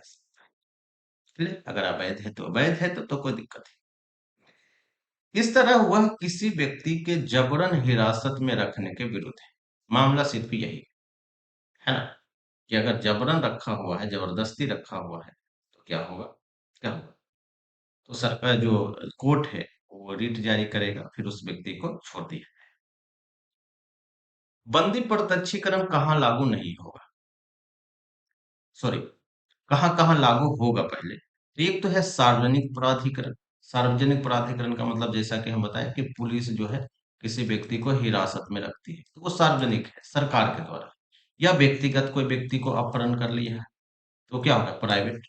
[SPEAKER 1] इसलिए अगर अवैध है तो अवैध है, तो कोई दिक्कत है। इस तरह वह किसी व्यक्ति के जबरन हिरासत में रखने के विरुद्ध है। मामला सिर्फ यही है ना, कि अगर जबरन रखा हुआ है, जबरदस्ती रखा हुआ है, तो क्या होगा, क्या होगा, तो सरकार जो कोर्ट है वो रिट जारी करेगा, फिर उस व्यक्ति को छोड़ दिया। बंदी प्रत्यक्षीकरण कहाँ लागू नहीं होगा, सॉरी, कहाँ कहाँ लागू होगा पहले, तो एक तो है सार्वजनिक प्राधिकरण। सार्वजनिक प्राधिकरण का मतलब जैसा कि हम बताएं कि पुलिस जो है किसी व्यक्ति को हिरासत में रखती है, तो वो सार्वजनिक है, सरकार के द्वारा, या व्यक्तिगत कोई व्यक्ति को अपहरण कर लिया है, तो क्या होगा, प्राइवेट,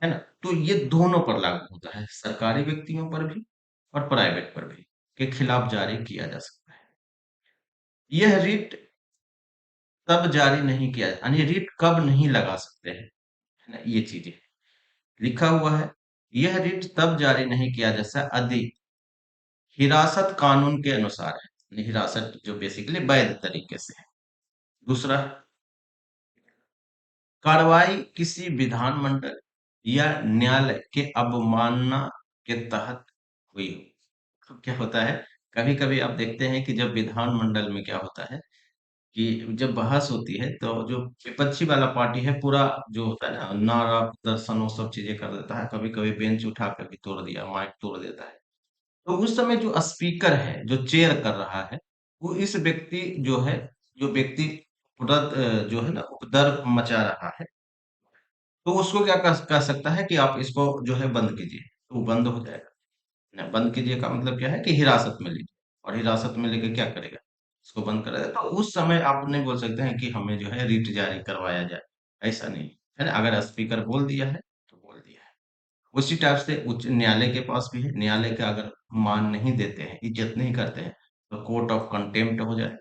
[SPEAKER 1] है ना, तो ये दोनों पर लागू होता है, सरकारी व्यक्तियों पर भी और प्राइवेट पर भी, के खिलाफ जारी किया जा सकता है। यह रिट तब जारी नहीं किया, यानी रिट कब नहीं लगा सकते हैं, है ना? ये चीजें लिखा हुआ है। यह रिट तब जारी नहीं किया जा सकता यदि हिरासत कानून के अनुसार है, यानी हिरासत जो बेसिकली वैध तरीके से है। दूसरा, कार्रवाई किसी विधानमंडल या न्यायालय के अवमानना के तहत हुई हो। तो क्या होता है, कभी कभी आप देखते हैं कि जब विधानमंडल में क्या होता है कि जब बहस होती है तो जो विपक्षी वाला पार्टी है पूरा जो होता है ना नारा प्रदर्शन वो सब चीजें कर देता है, कभी कभी बेंच उठा कर भी तोड़ दिया, माइक तोड़ देता है। तो उस समय जो स्पीकर है जो चेयर कर रहा है, वो इस व्यक्ति जो है, जो व्यक्ति जो है ना उपद्रव मचा रहा है, तो उसको क्या कर सकता है कि आप इसको जो है बंद कीजिए, तो वो बंद हो जाएगा ना। बंद कीजिए का मतलब क्या है कि हिरासत में लीजिए, और हिरासत में लेके क्या करेगा, इसको बंद करेगा। तो उस समय आप नहीं बोल सकते हैं कि हमें जो है रिट जारी करवाया जाए, ऐसा नहीं है ना। अगर स्पीकर बोल दिया है तो बोल दिया है। उसी टाइप से उच्च न्यायालय के पास भी है, न्यायालय का अगर मान नहीं देते हैं, इज्जत नहीं करते हैं, तो कोर्ट ऑफ कंटेम्प्ट हो जाए,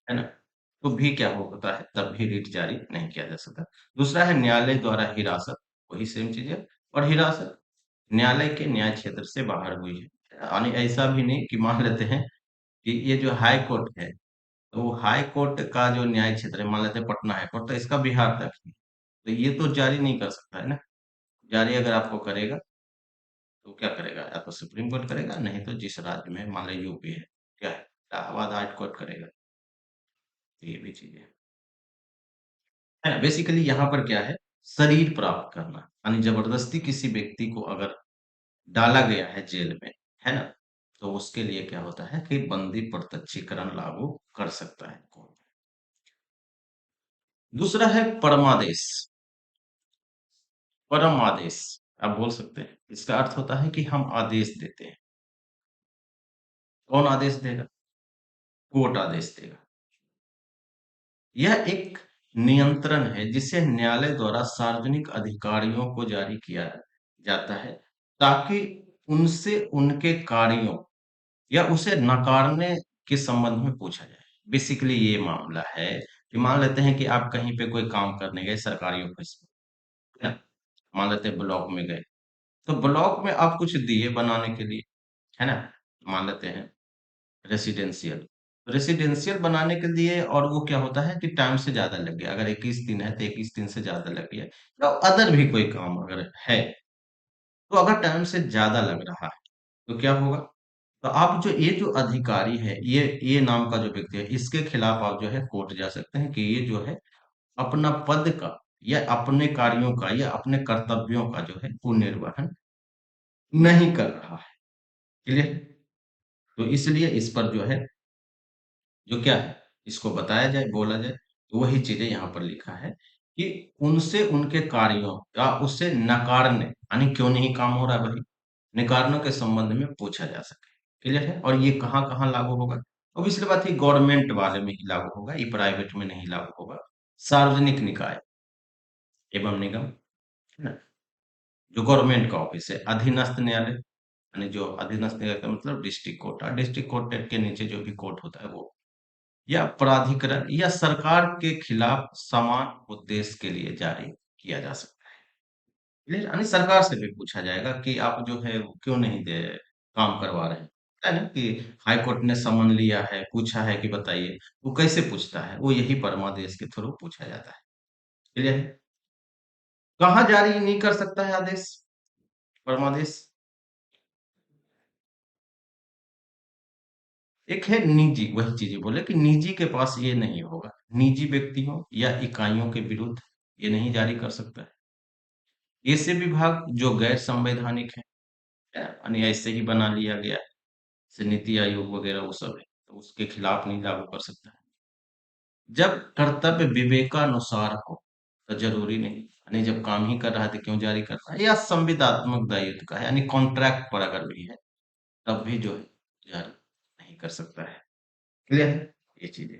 [SPEAKER 1] है ना। तो भी क्या होता है, तब भी रिट जारी नहीं किया जा सकता। दूसरा है न्यायालय द्वारा हिरासत, वही सेम चीज है। और हिरासत न्यायालय के न्याय क्षेत्र से बाहर हुई है, यानी ऐसा भी नहीं कि मान लेते हैं कि ये जो हाई कोर्ट है, तो वो हाई कोर्ट का जो न्याय क्षेत्र है, मान लेते हैं पटना हाई कोर्ट, तो इसका बिहार तक ही, तो ये तो जारी नहीं कर सकता है ना। जारी अगर आपको करेगा तो क्या करेगा, या तो सुप्रीम कोर्ट करेगा, नहीं तो जिस राज्य में, मान लो यूपी है, क्या है, इलाहाबाद हाई कोर्ट करेगा। तो ये भी चीज है ना। बेसिकली यहाँ पर क्या है, शरीर प्राप्त करना, यानी जबरदस्ती किसी व्यक्ति को अगर डाला गया है जेल में, है ना, तो उसके लिए क्या होता है कि बंदी प्रत्यक्षीकरण लागू कर सकता है कोर्ट। दूसरा है परमादेश। परम आदेश आप बोल सकते हैं, इसका अर्थ होता है कि हम आदेश देते हैं। कौन आदेश देगा, कोर्ट आदेश देगा। यह एक नियंत्रण है जिसे न्यायालय द्वारा सार्वजनिक अधिकारियों को जारी किया जाता है, ताकि उनसे उनके कार्यों या उसे नकारने के संबंध में पूछा जाए। बेसिकली ये मामला है कि मान लेते हैं कि आप कहीं पे कोई काम करने गए सरकारी ऑफिस में, है ना? मान लेते हैं ब्लॉक में गए, तो ब्लॉक में आप कुछ दिए बनाने के लिए, है ना, मान लेते हैं रेसिडेंशियल, रेसिडेंशियल बनाने के लिए, और वो क्या होता है कि टाइम से ज्यादा लग गया, अगर 21 दिन है तो 21 दिन से ज्यादा लग गया, तो अदर भी कोई काम अगर है, तो अगर टाइम से ज्यादा लग रहा है तो क्या होगा, तो आप जो ये जो अधिकारी है, ये नाम का जो व्यक्ति है, इसके खिलाफ आप जो है कोर्ट जा सकते हैं कि ये जो है अपना पद का या अपने कार्यों का या अपने कर्तव्यों का जो है वो निर्वहन नहीं कर रहा है। क्लियर। तो इसलिए इस पर जो है, जो क्या है, इसको बताया जाए, बोला जाए, तो वही चीजें यहाँ पर लिखा है कि उनसे उनके कार्यों या उससे नकारने, यानी क्यों नहीं काम हो रहा है, वही नकारने के संबंध में पूछा जा सके। क्लियर है। और ये कहाँ कहाँ लागू होगा, ऑब्वियसली बात है गवर्नमेंट वाले में ही लागू होगा, ये प्राइवेट में नहीं लागू होगा। सार्वजनिक निकाय एवं निगम, है ना, जो गवर्नमेंट का ऑफिस है, अधीनस्थ न्यायालय, यानी जो अधीनस्थ न्यायालय का मतलब डिस्ट्रिक्ट कोर्ट, और डिस्ट्रिक्ट कोर्ट के नीचे जो भी कोर्ट होता है वो, या प्राधिकरण या सरकार के खिलाफ समान उद्देश्य के लिए जारी किया जा सकता है। क्लियर, यानी सरकार से भी पूछा जाएगा कि आप जो है वो क्यों नहीं दे काम करवा रहे हैं, है ना, कि हाई कोर्ट ने समन लिया है, पूछा है कि बताइए, वो कैसे पूछता है, वो यही परमादेश के थ्रू पूछा जाता है। क्लियर है। कहाँ जारी नहीं कर सकता है आदेश, परमादेश। एक है निजी, वही चीजें बोले कि निजी के पास ये नहीं होगा, निजी व्यक्तियों या इकाइयों के विरुद्ध ये नहीं जारी कर सकता है। ऐसे विभाग जो गैर संवैधानिक है, यानी ऐसे ही बना लिया गया है, जैसे नीति आयोग वगैरह वो सब है, तो उसके खिलाफ नहीं लागू कर सकता है। जब कर्तव्य विवेकानुसार हो तो जरूरी नहीं, यानी जब काम ही कर रहा है तो क्यों जारी करना है, या संविदात्मक दायित्व का है, यानी कॉन्ट्रैक्ट पर अगर भी है तब भी जो है जारी नहीं कर सकता है। क्लियर है, ये चीजें।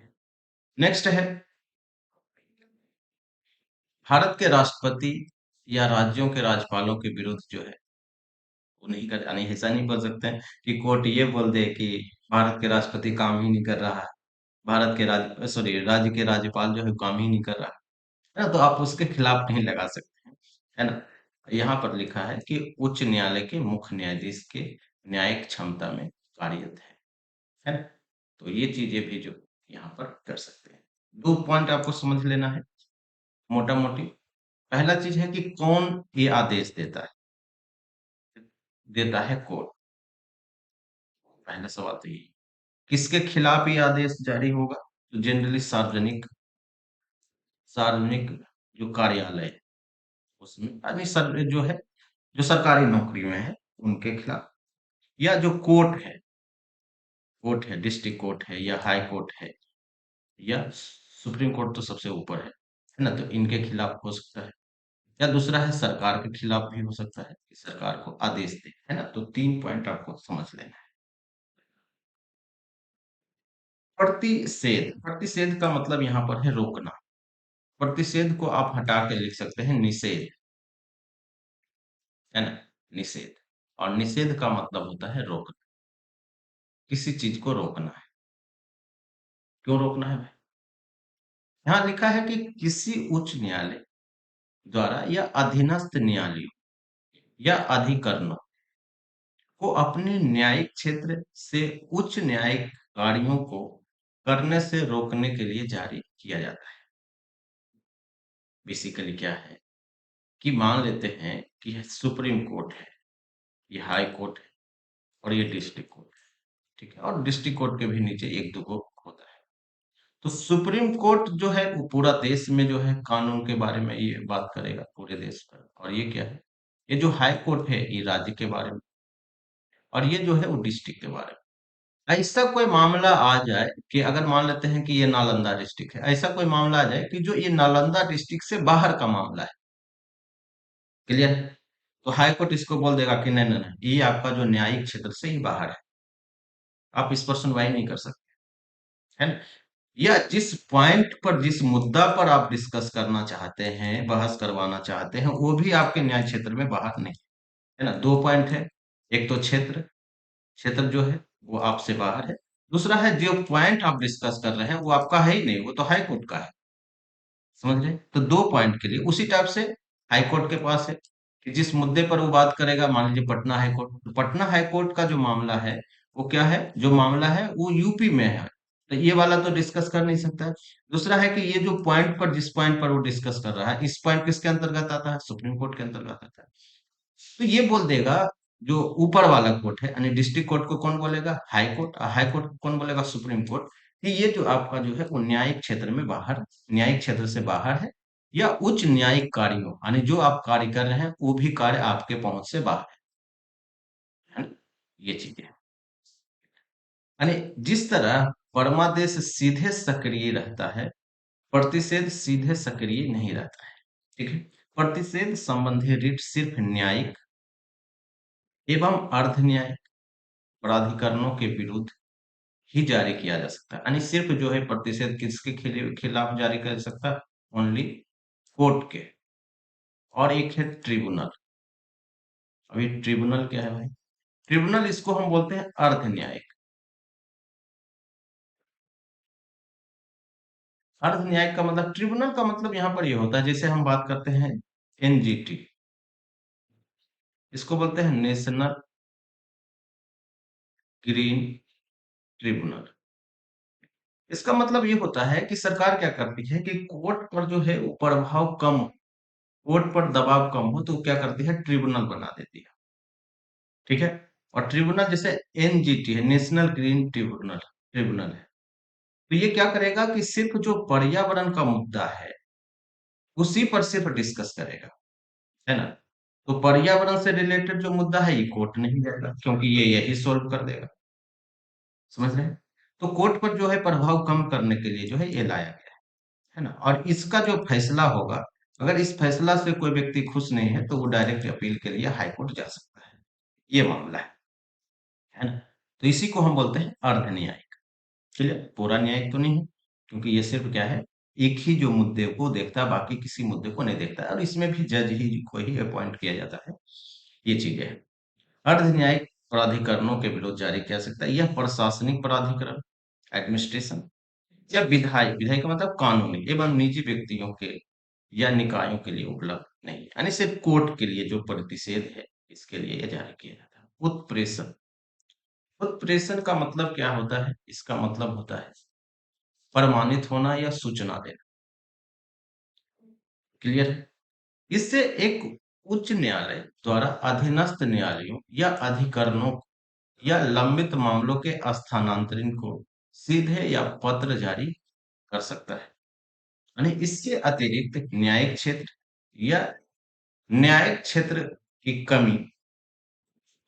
[SPEAKER 1] नेक्स्ट है, भारत के राष्ट्रपति या राज्यों के राज्यपालों के विरुद्ध जो है वो नहीं कर, यानी ऐसा नहीं बोल सकते हैं कि कोर्ट ये बोल दे कि भारत के राष्ट्रपति काम ही नहीं कर रहा है, भारत के राज्य के राज्यपाल जो है काम ही नहीं कर रहा है ना, तो आप उसके खिलाफ नहीं लगा सकते हैं, है ना। यहाँ पर लिखा है कि उच्च न्यायालय के मुख्य न्यायाधीश के न्यायिक क्षमता में कार्यरत है ना। तो ये चीजें भी जो यहाँ पर कर सकते हैं। दो पॉइंट आपको समझ लेना है मोटा मोटी। पहला चीज है कि कौन ये आदेश देता है। देता है कोर्ट। पहला सवाल तो ये, किसके खिलाफ ये आदेश जारी होगा, तो जनरली सार्वजनिक सार्वजनिक जो कार्यालय है, उसमें यानी सर जो है, जो सरकारी नौकरी में है उनके खिलाफ, या जो कोर्ट है, डिस्ट्रिक्ट कोर्ट है या हाई कोर्ट है, या सुप्रीम कोर्ट तो सबसे ऊपर है ना, तो इनके खिलाफ हो सकता है। या दूसरा है सरकार के खिलाफ भी हो सकता है कि सरकार को आदेश दे, है ना। तो तीन पॉइंट आपको समझ लेना है। प्रतिषेध, प्रतिषेध का मतलब यहाँ पर है रोकना। प्रतिषेध को आप हटा के लिख सकते हैं निषेध, है ना। निषेध, और निषेध का मतलब होता है रोकना। किसी चीज को रोकना है। क्यों रोकना है भाई? यहाँ लिखा है कि किसी उच्च न्यायालय द्वारा या अधीनस्थ न्यायालयों या अधिकरणों को अपने न्यायिक क्षेत्र से उच्च न्यायिक कार्यों को करने से रोकने के लिए जारी किया जाता है। बेसिकली क्या है कि मान लेते हैं कि यह सुप्रीम कोर्ट है, ये हाई कोर्ट है, और ये डिस्ट्रिक्ट कोर्ट है, ठीक है। और डिस्ट्रिक्ट कोर्ट के भी नीचे एक दो को होता है। तो सुप्रीम कोर्ट जो है वो पूरा देश में जो है कानून के बारे में ये बात करेगा पूरे देश पर। और ये क्या है, ये जो हाई कोर्ट है ये राज्य के बारे में, और ये जो है वो डिस्ट्रिक्ट के बारे में। ऐसा कोई मामला आ जाए कि अगर मान लेते हैं कि ये नालंदा डिस्ट्रिक्ट है, ऐसा कोई मामला आ जाए कि जो ये नालंदा डिस्ट्रिक्ट से बाहर का मामला है, क्लियर, तो हाई कोर्ट इसको बोल देगा कि नहीं नहीं नहीं, ये आपका जो न्यायिक क्षेत्र से ही बाहर है, आप इस पर सुनवाई नहीं कर सकते, है ना। या जिस पॉइंट पर, जिस मुद्दा पर आप डिस्कस करना चाहते हैं, बहस करवाना चाहते हैं, वो भी आपके न्याय क्षेत्र में बाहर नहीं, है ना। दो पॉइंट है, एक तो क्षेत्र, क्षेत्र जो है वो आपसे बाहर है। दूसरा है जो पॉइंट आप डिस्कस कर रहे हैं वो आपका है ही नहीं, वो तो हाई कोर्ट का है, समझ रहे हैं? तो दो पॉइंट के लिए उसी टाइप से हाई कोर्ट के पास है कि जिस मुद्दे पर वो बात करेगा, मान लीजिए पटना हाई कोर्ट, तो पटना हाई कोर्ट का जो मामला है वो क्या है, जो मामला है वो यूपी में है, तो ये वाला तो डिस्कस कर नहीं सकता है। दूसरा है कि ये जो पॉइंट पर, जिस पॉइंट पर वो डिस्कस कर रहा है, इस पॉइंट किसके अंतर्गत आता है, सुप्रीम कोर्ट के अंतर्गत आता है। तो ये बोल देगा जो ऊपर वाला कोर्ट है, यानी डिस्ट्रिक्ट कोर्ट को कौन बोलेगा, हाई कोर्ट, और हाई कोर्ट को कौन बोलेगा, सुप्रीम कोर्ट, कि ये जो आपका जो है वो न्यायिक क्षेत्र में बाहर, न्यायिक क्षेत्र से बाहर है, या उच्च न्यायिक कार्यों, यानी जो आप कार्य कर रहे हैं वो भी कार्य आपके पहुंच से बाहर है ना। ये चीजें हैं। यानी जिस तरह परमादेश सीधे सक्रिय रहता है, प्रतिषेध सीधे सक्रिय नहीं रहता है, ठीक है। प्रतिषेध संबंधी रिट सिर्फ न्यायिक एवं अर्ध न्यायिक प्राधिकरणों के विरुद्ध ही जारी किया जा सकता है। यानी सिर्फ जो है प्रतिषेध किसके खिलाफ जारी कर सकता है, ओनली कोर्ट के। और एक है ट्रिब्यूनल। अभी ट्रिब्यूनल क्या है भाई, ट्रिब्यूनल इसको हम बोलते हैं अर्ध न्यायिक। अर्ध न्यायिक का मतलब, ट्रिब्यूनल का मतलब यहाँ पर ये होता है, जैसे हम बात करते हैं एनजीटी, इसको बोलते हैं नेशनल ग्रीन ट्रिब्यूनल। इसका मतलब ये होता है कि सरकार क्या करती है कि कोर्ट पर जो है वो प्रभाव कम हो, कोर्ट पर दबाव कम हो, तो वो क्या करती है, ट्रिब्यूनल बना देती है, ठीक है। और ट्रिब्यूनल जैसे एनजीटी है, नेशनल ग्रीन ट्रिब्यूनल, ट्रिब्यूनल है, तो ये क्या करेगा कि सिर्फ जो पर्यावरण का मुद्दा है उसी पर सिर्फ डिस्कस करेगा, है ना। तो पर्यावरण से रिलेटेड जो मुद्दा है ये कोर्ट नहीं जाएगा, क्योंकि ये यही सॉल्व कर देगा, समझ रहे हैं। तो कोर्ट पर जो है प्रभाव कम करने के लिए जो है ये लाया गया है ना। और इसका जो फैसला होगा, अगर इस फैसला से कोई व्यक्ति खुश नहीं है तो वो डायरेक्ट अपील के लिए हाई कोर्ट जा सकता है। ये मामला है ना। तो इसी को हम बोलते हैं अर्ध न्यायिक। चलिए, पूरा न्यायिक तो नहीं है, क्योंकि ये सिर्फ क्या है, एक ही जो मुद्दे को देखता है, बाकी किसी मुद्दे को नहीं देखता है, और इसमें भी जज ही को ही अपॉइंट किया जाता है। ये चीजें हैं। अर्ध न्यायिक प्राधिकरणों के विरुद्ध जारी किया सकता है, यह प्रशासनिक प्राधिकरण, एडमिनिस्ट्रेशन, या विधायी, विधायी का मतलब कानूनी एवं निजी व्यक्तियों के या निकायों के लिए उपलब्ध नहीं है। यानी सिर्फ कोर्ट के लिए जो प्रतिषेध है, इसके लिए ये जारी किया जाता है। उत्प्रेषण, उत्प्रेषण का मतलब क्या होता है? इसका मतलब होता है प्रमाणित होना या सूचना देना। क्लियर है? इससे एक उच्च न्यायालय द्वारा अधीनस्थ न्यायालयों या अधिकरणों या लंबित मामलों के स्थानांतरण को सीधे या पत्र जारी कर सकता है। यानी इसके अतिरिक्त न्यायिक क्षेत्र या न्यायिक क्षेत्र की कमी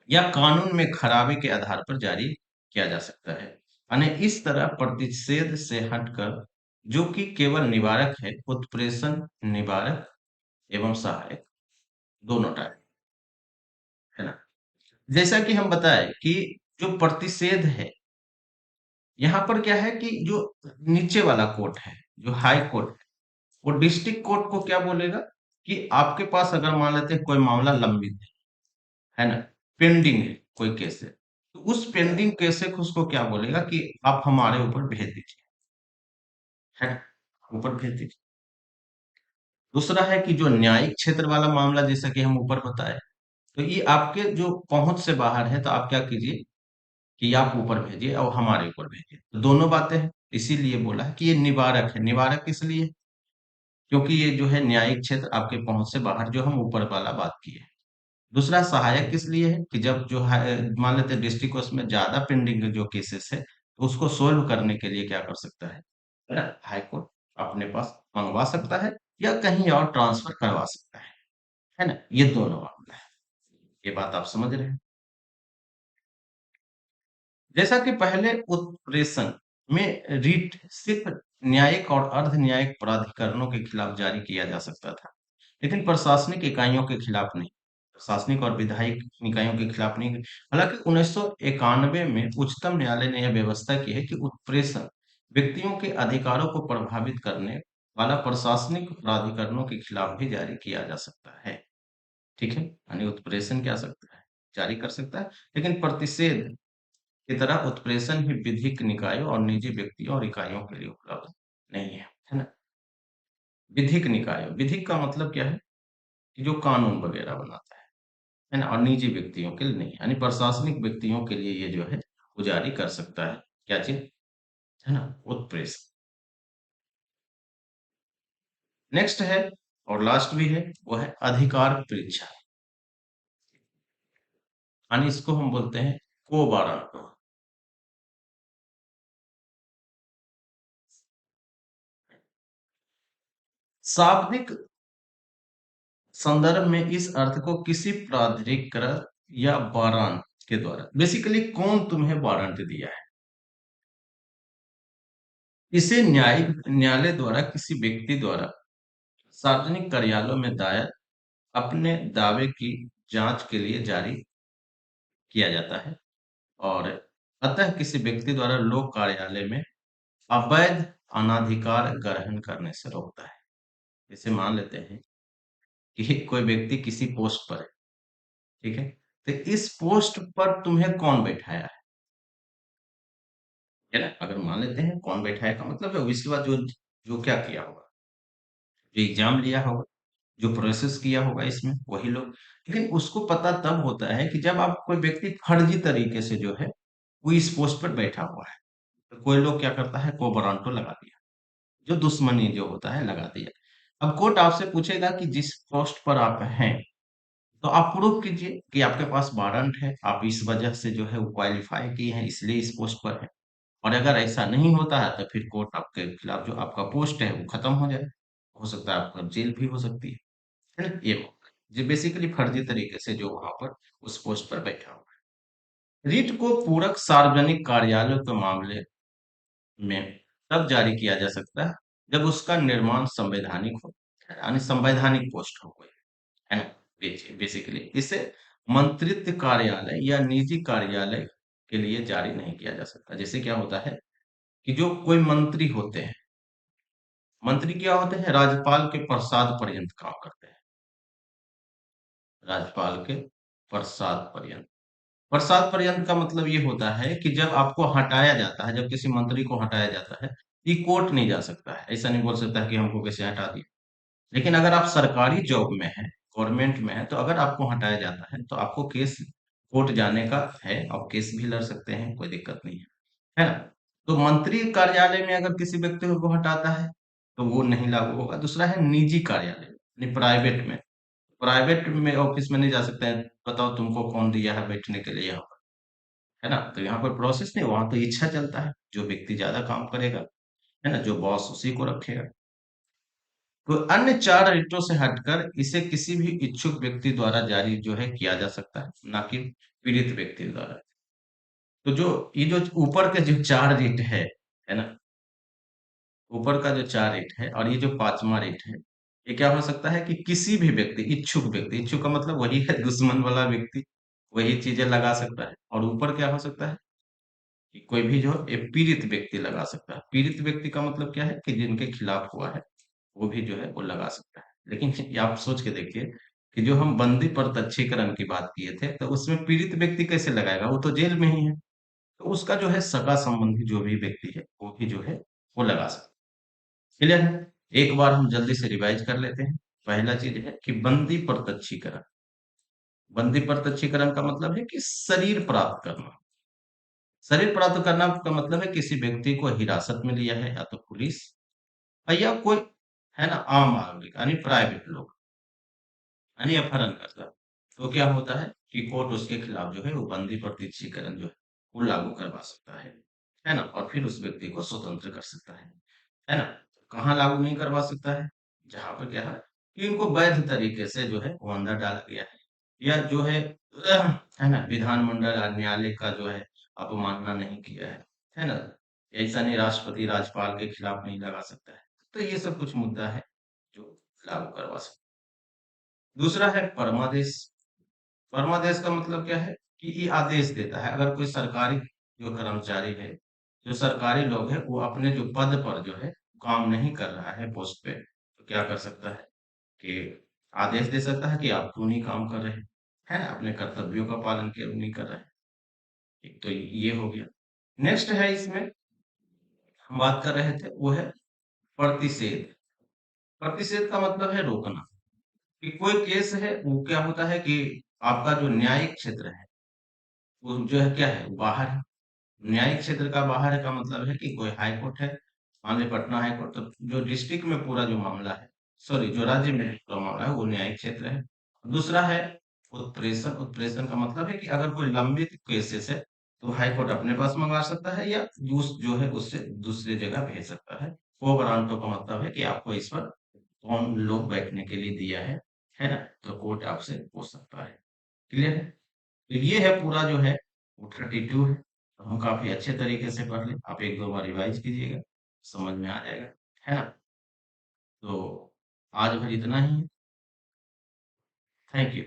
[SPEAKER 1] या कानून में खराबी के आधार पर जारी किया जा सकता है। यानी इस तरह प्रतिषेध से हटकर जो कि केवल निवारक है, उत्प्रेषण निवारक एवं सहायक दोनों टाइप है ना। जैसा कि हम बताएं कि जो प्रतिषेध है, यहाँ पर क्या है कि जो नीचे वाला कोर्ट है, जो हाई कोर्ट है, वो डिस्ट्रिक्ट कोर्ट को क्या बोलेगा कि आपके पास अगर मान लेते हैं कोई मामला लंबित है ना, पेंडिंग है कोई केस है, तो उस पेंडिंग केस को उसको क्या बोलेगा कि आप हमारे ऊपर भेज दीजिए, है ना, ऊपर भेज दीजिए। दूसरा है कि जो न्यायिक क्षेत्र वाला मामला, जैसा कि हम ऊपर बताए, तो ये आपके जो पहुंच से बाहर है, तो आप क्या कीजिए कि आप ऊपर भेजिए और हमारे ऊपर भेजिए। तो दोनों बातें हैं, इसीलिए बोला है कि ये निवारक है। निवारक इसलिए क्योंकि ये जो है न्यायिक क्षेत्र आपके पहुंच से बाहर, जो हम ऊपर वाला बात किए। दूसरा सहायक किस लिए है कि जब जो है मान लेते हैं डिस्ट्रिक्ट कोर्ट में ज्यादा पेंडिंग जो केसेस है, तो उसको सोल्व करने के लिए क्या कर सकता है ना, हाई कोर्ट अपने पास मंगवा सकता है या कहीं और ट्रांसफर करवा सकता है ना। ये दोनों मामला है। ये बात आप समझ रहे हैं? जैसा कि पहले उत्प्रेषण में रीट सिर्फ न्यायिक और अर्ध न्यायिक प्राधिकरणों के खिलाफ जारी किया जा सकता था, लेकिन प्रशासनिक इकाइयों के खिलाफ नहीं। प्रशासनिक और विधायी निकायों के खिलाफ नहीं। हालांकि 1991 में उच्चतम न्यायालय ने यह व्यवस्था की है कि उत्प्रेषण व्यक्तियों के अधिकारों को प्रभावित करने वाला प्रशासनिक प्राधिकरणों के खिलाफ भी जारी किया जा सकता है। ठीक है, यानी उत्प्रेषण क्या सकता है, जारी कर सकता है, लेकिन प्रतिषेध की तरह उत्प्रेषण ही विधिक निकायों और निजी व्यक्तियों और इकाइयों के लिए उपलब्ध नहीं है ना। विधिक निकाय, विधिक का मतलब क्या है कि जो कानून वगैरह बनाता है ना, और निजी व्यक्तियों के लिए नहीं, यानी प्रशासनिक व्यक्तियों के लिए ये जो है वो जारी कर सकता है। क्या चीज, है ना, उत्प्रेषण। नेक्स्ट है और लास्ट भी है, वो है अधिकार परीक्षा, यानी इसको हम बोलते हैं को वारंट। शाब्दिक संदर्भ में इस अर्थ को किसी प्राधिकरण या वारंट के द्वारा, बेसिकली कौन तुम्हें वारंट दिया है, इसे न्यायिक न्यायालय द्वारा किसी व्यक्ति द्वारा सार्वजनिक कार्यालयों में दायर अपने दावे की जांच के लिए जारी किया जाता है, और अतः किसी व्यक्ति द्वारा लोक कार्यालय में अवैध अनाधिकार ग्रहण करने से रोकता है। जैसे मान लेते हैं कि कोई व्यक्ति किसी पोस्ट पर है, ठीक है, तो इस पोस्ट पर तुम्हें कौन बैठाया है ना। अगर मान लेते हैं कौन बैठाया का मतलब है उसके बाद जो जो क्या किया होगा, जो एग्जाम लिया होगा, जो प्रोसेस किया होगा इसमें, वही लोग। लेकिन उसको पता तब होता है कि जब आप कोई व्यक्ति फर्जी तरीके से जो है वो इस पोस्ट पर बैठा हुआ है, तो कोई लोग क्या करता है, को वारंटो लगा दिया, जो दुश्मनी जो होता है लगा दिया। अब कोर्ट आपसे पूछेगा कि जिस पोस्ट पर आप हैं, तो आप प्रूव कीजिए कि आपके पास वारंट है, आप इस वजह से जो है वो क्वालिफाई की हैं, इसलिए इस पोस्ट पर है। और अगर ऐसा नहीं होता है, तो फिर कोर्ट आपके खिलाफ जो आपका पोस्ट है वो खत्म हो जाए, हो सकता है आपका जेल भी हो सकती है ना। ये होता है जो बेसिकली फर्जी तरीके से जो वहां पर उस पोस्ट पर बैठा हुआ है। रिट को पूरक सार्वजनिक कार्यालयों के मामले में तब जारी किया जा सकता है जब उसका निर्माण संवैधानिक हो, यानी संवैधानिक पोस्ट हो कोई, है ना। बेसिकली इसे मंत्रित्व कार्यालय या निजी कार्यालय के लिए जारी नहीं किया जा सकता। जैसे क्या होता है कि जो कोई मंत्री होते हैं, मंत्री क्या होते हैं, राज्यपाल के प्रसाद पर्यंत काम करते हैं, राज्यपाल के प्रसाद पर्यंत। प्रसाद पर्यंत का मतलब ये होता है कि जब आपको हटाया जाता है, जब किसी मंत्री को हटाया जाता है, ये कोर्ट नहीं जा सकता है, ऐसा नहीं बोल सकता है कि हमको कैसे हटा दिया। लेकिन अगर आप सरकारी जॉब में हैं, गवर्नमेंट में हैं, तो अगर आपको हटाया जाता है, तो आपको केस कोर्ट जाने का है, आप केस भी लड़ सकते हैं, कोई दिक्कत नहीं है, है ना? तो मंत्री कार्यालय में अगर किसी व्यक्ति को हटाता है, तो वो नहीं लागू होगा। दूसरा है निजी कार्यालय, यानी प्राइवेट में। प्राइवेट में ऑफिस में नहीं जा सकते हैं, बताओ तुमको कौन दिया है बैठने के लिए यहाँ पर, है ना? तो यहाँ पर प्रोसेस नहीं, वहां तो इच्छा चलता है, जो व्यक्ति ज्यादा काम करेगा, है ना, जो बॉस उसी को रखेगा। तो अन्य 4 रेटों से हटकर इसे किसी भी इच्छुक व्यक्ति द्वारा जारी जो है किया जा सकता है, ना कि पीड़ित व्यक्ति द्वारा। तो जो ये जो ऊपर के जो 4 रेट है ना, ऊपर का जो 4 रेट है और ये जो 5वां रेट है, ये क्या हो सकता है कि किसी भी व्यक्ति, इच्छुक का मतलब वही है दुश्मन वाला व्यक्ति, वही चीजें लगा सकता है। और ऊपर क्या हो सकता है कि कोई भी जो एक पीड़ित व्यक्ति लगा सकता है। पीड़ित व्यक्ति का मतलब क्या है कि जिनके खिलाफ हुआ है, वो भी जो है वो लगा सकता है। लेकिन ये आप सोच के देखिए कि जो हम बंदी प्रत्यक्षीकरण की बात किए थे, तो उसमें पीड़ित व्यक्ति कैसे लगाएगा? वो तो जेल में ही है। तो उसका जो है सगा संबंधी जो भी व्यक्ति है, वो भी जो है वो लगा सकता है। क्लियर है? एक बार हम जल्दी से रिवाइज कर लेते हैं। पहला चीज है कि बंदी प्रत्यक्षीकरण। बंदी प्रत्यक्षीकरण का मतलब है कि शरीर प्राप्त करना। शरीर प्राप्त करना का मतलब है किसी व्यक्ति को हिरासत में लिया है, या तो पुलिस या कोई, है ना, आम नागरिक यानी प्राइवेट लोग, यानी अपहरण करता। तो क्या होता है कि कोर्ट उसके खिलाफ जो है वो बंदी प्रत्यक्षीकरण जो है वो लागू करवा सकता है ना, और फिर उस व्यक्ति को स्वतंत्र कर सकता है ना। कहाँ लागू नहीं करवा सकता है? जहां पर क्या है कि इनको वैध तरीके से जो है वो अंदर डाला गया है, या जो है ना, विधानमंडल और न्यायालय का जो है अवमानना नहीं किया है ना। ऐसा नहीं राष्ट्रपति राज्यपाल के खिलाफ नहीं लगा सकता है। तो ये सब कुछ मुद्दा है जो लागू करवा सकता है। दूसरा है परमादेश। परमादेश का मतलब क्या है कि ये आदेश देता है, अगर कोई सरकारी जो कर्मचारी है, जो सरकारी लोग हैं, वो अपने जो पद पर जो है काम नहीं कर रहा है पोस्ट पे, तो क्या कर सकता है कि आदेश दे सकता है कि आप क्यों नहीं काम कर रहे हैं, है ना, अपने कर्तव्यों का पालन क्यों नहीं कर रहे हैं। एक तो ये हो गया। नेक्स्ट है इसमें हम बात कर रहे थे, वो है प्रतिषेध। प्रतिषेध का मतलब है रोकना। कि कोई केस है, वो क्या होता है कि आपका जो न्यायिक क्षेत्र है, वो जो है क्या है, बाहर है। न्यायिक क्षेत्र का बाहर है का मतलब है कि कोई हाई कोर्ट है, मान लीजिए पटना हाई कोर्ट, तो जो डिस्ट्रिक्ट में पूरा जो मामला है, सॉरी जो राज्य में पूरा मामला है, वो न्यायिक क्षेत्र है। दूसरा है उत्प्रेषण। उत्प्रेषण का मतलब है कि अगर कोई लंबित केसेस है, तो हाई कोर्ट अपने पास मंगा सकता है, या उस जो है उससे दूसरी जगह भेज सकता है। को वारंटो का मतलब है कि आपको इस पर कौन लोग बैठने के लिए दिया है ना, तो कोर्ट आपसे पूछ सकता है। क्लियर है? तो ये है पूरा जो है वो 32 है। तो हम काफी अच्छे तरीके से पढ़ लें, आप एक दो बार रिवाइज कीजिएगा, समझ में आ जाएगा, है ना। तो आज भर इतना ही है। Thank you.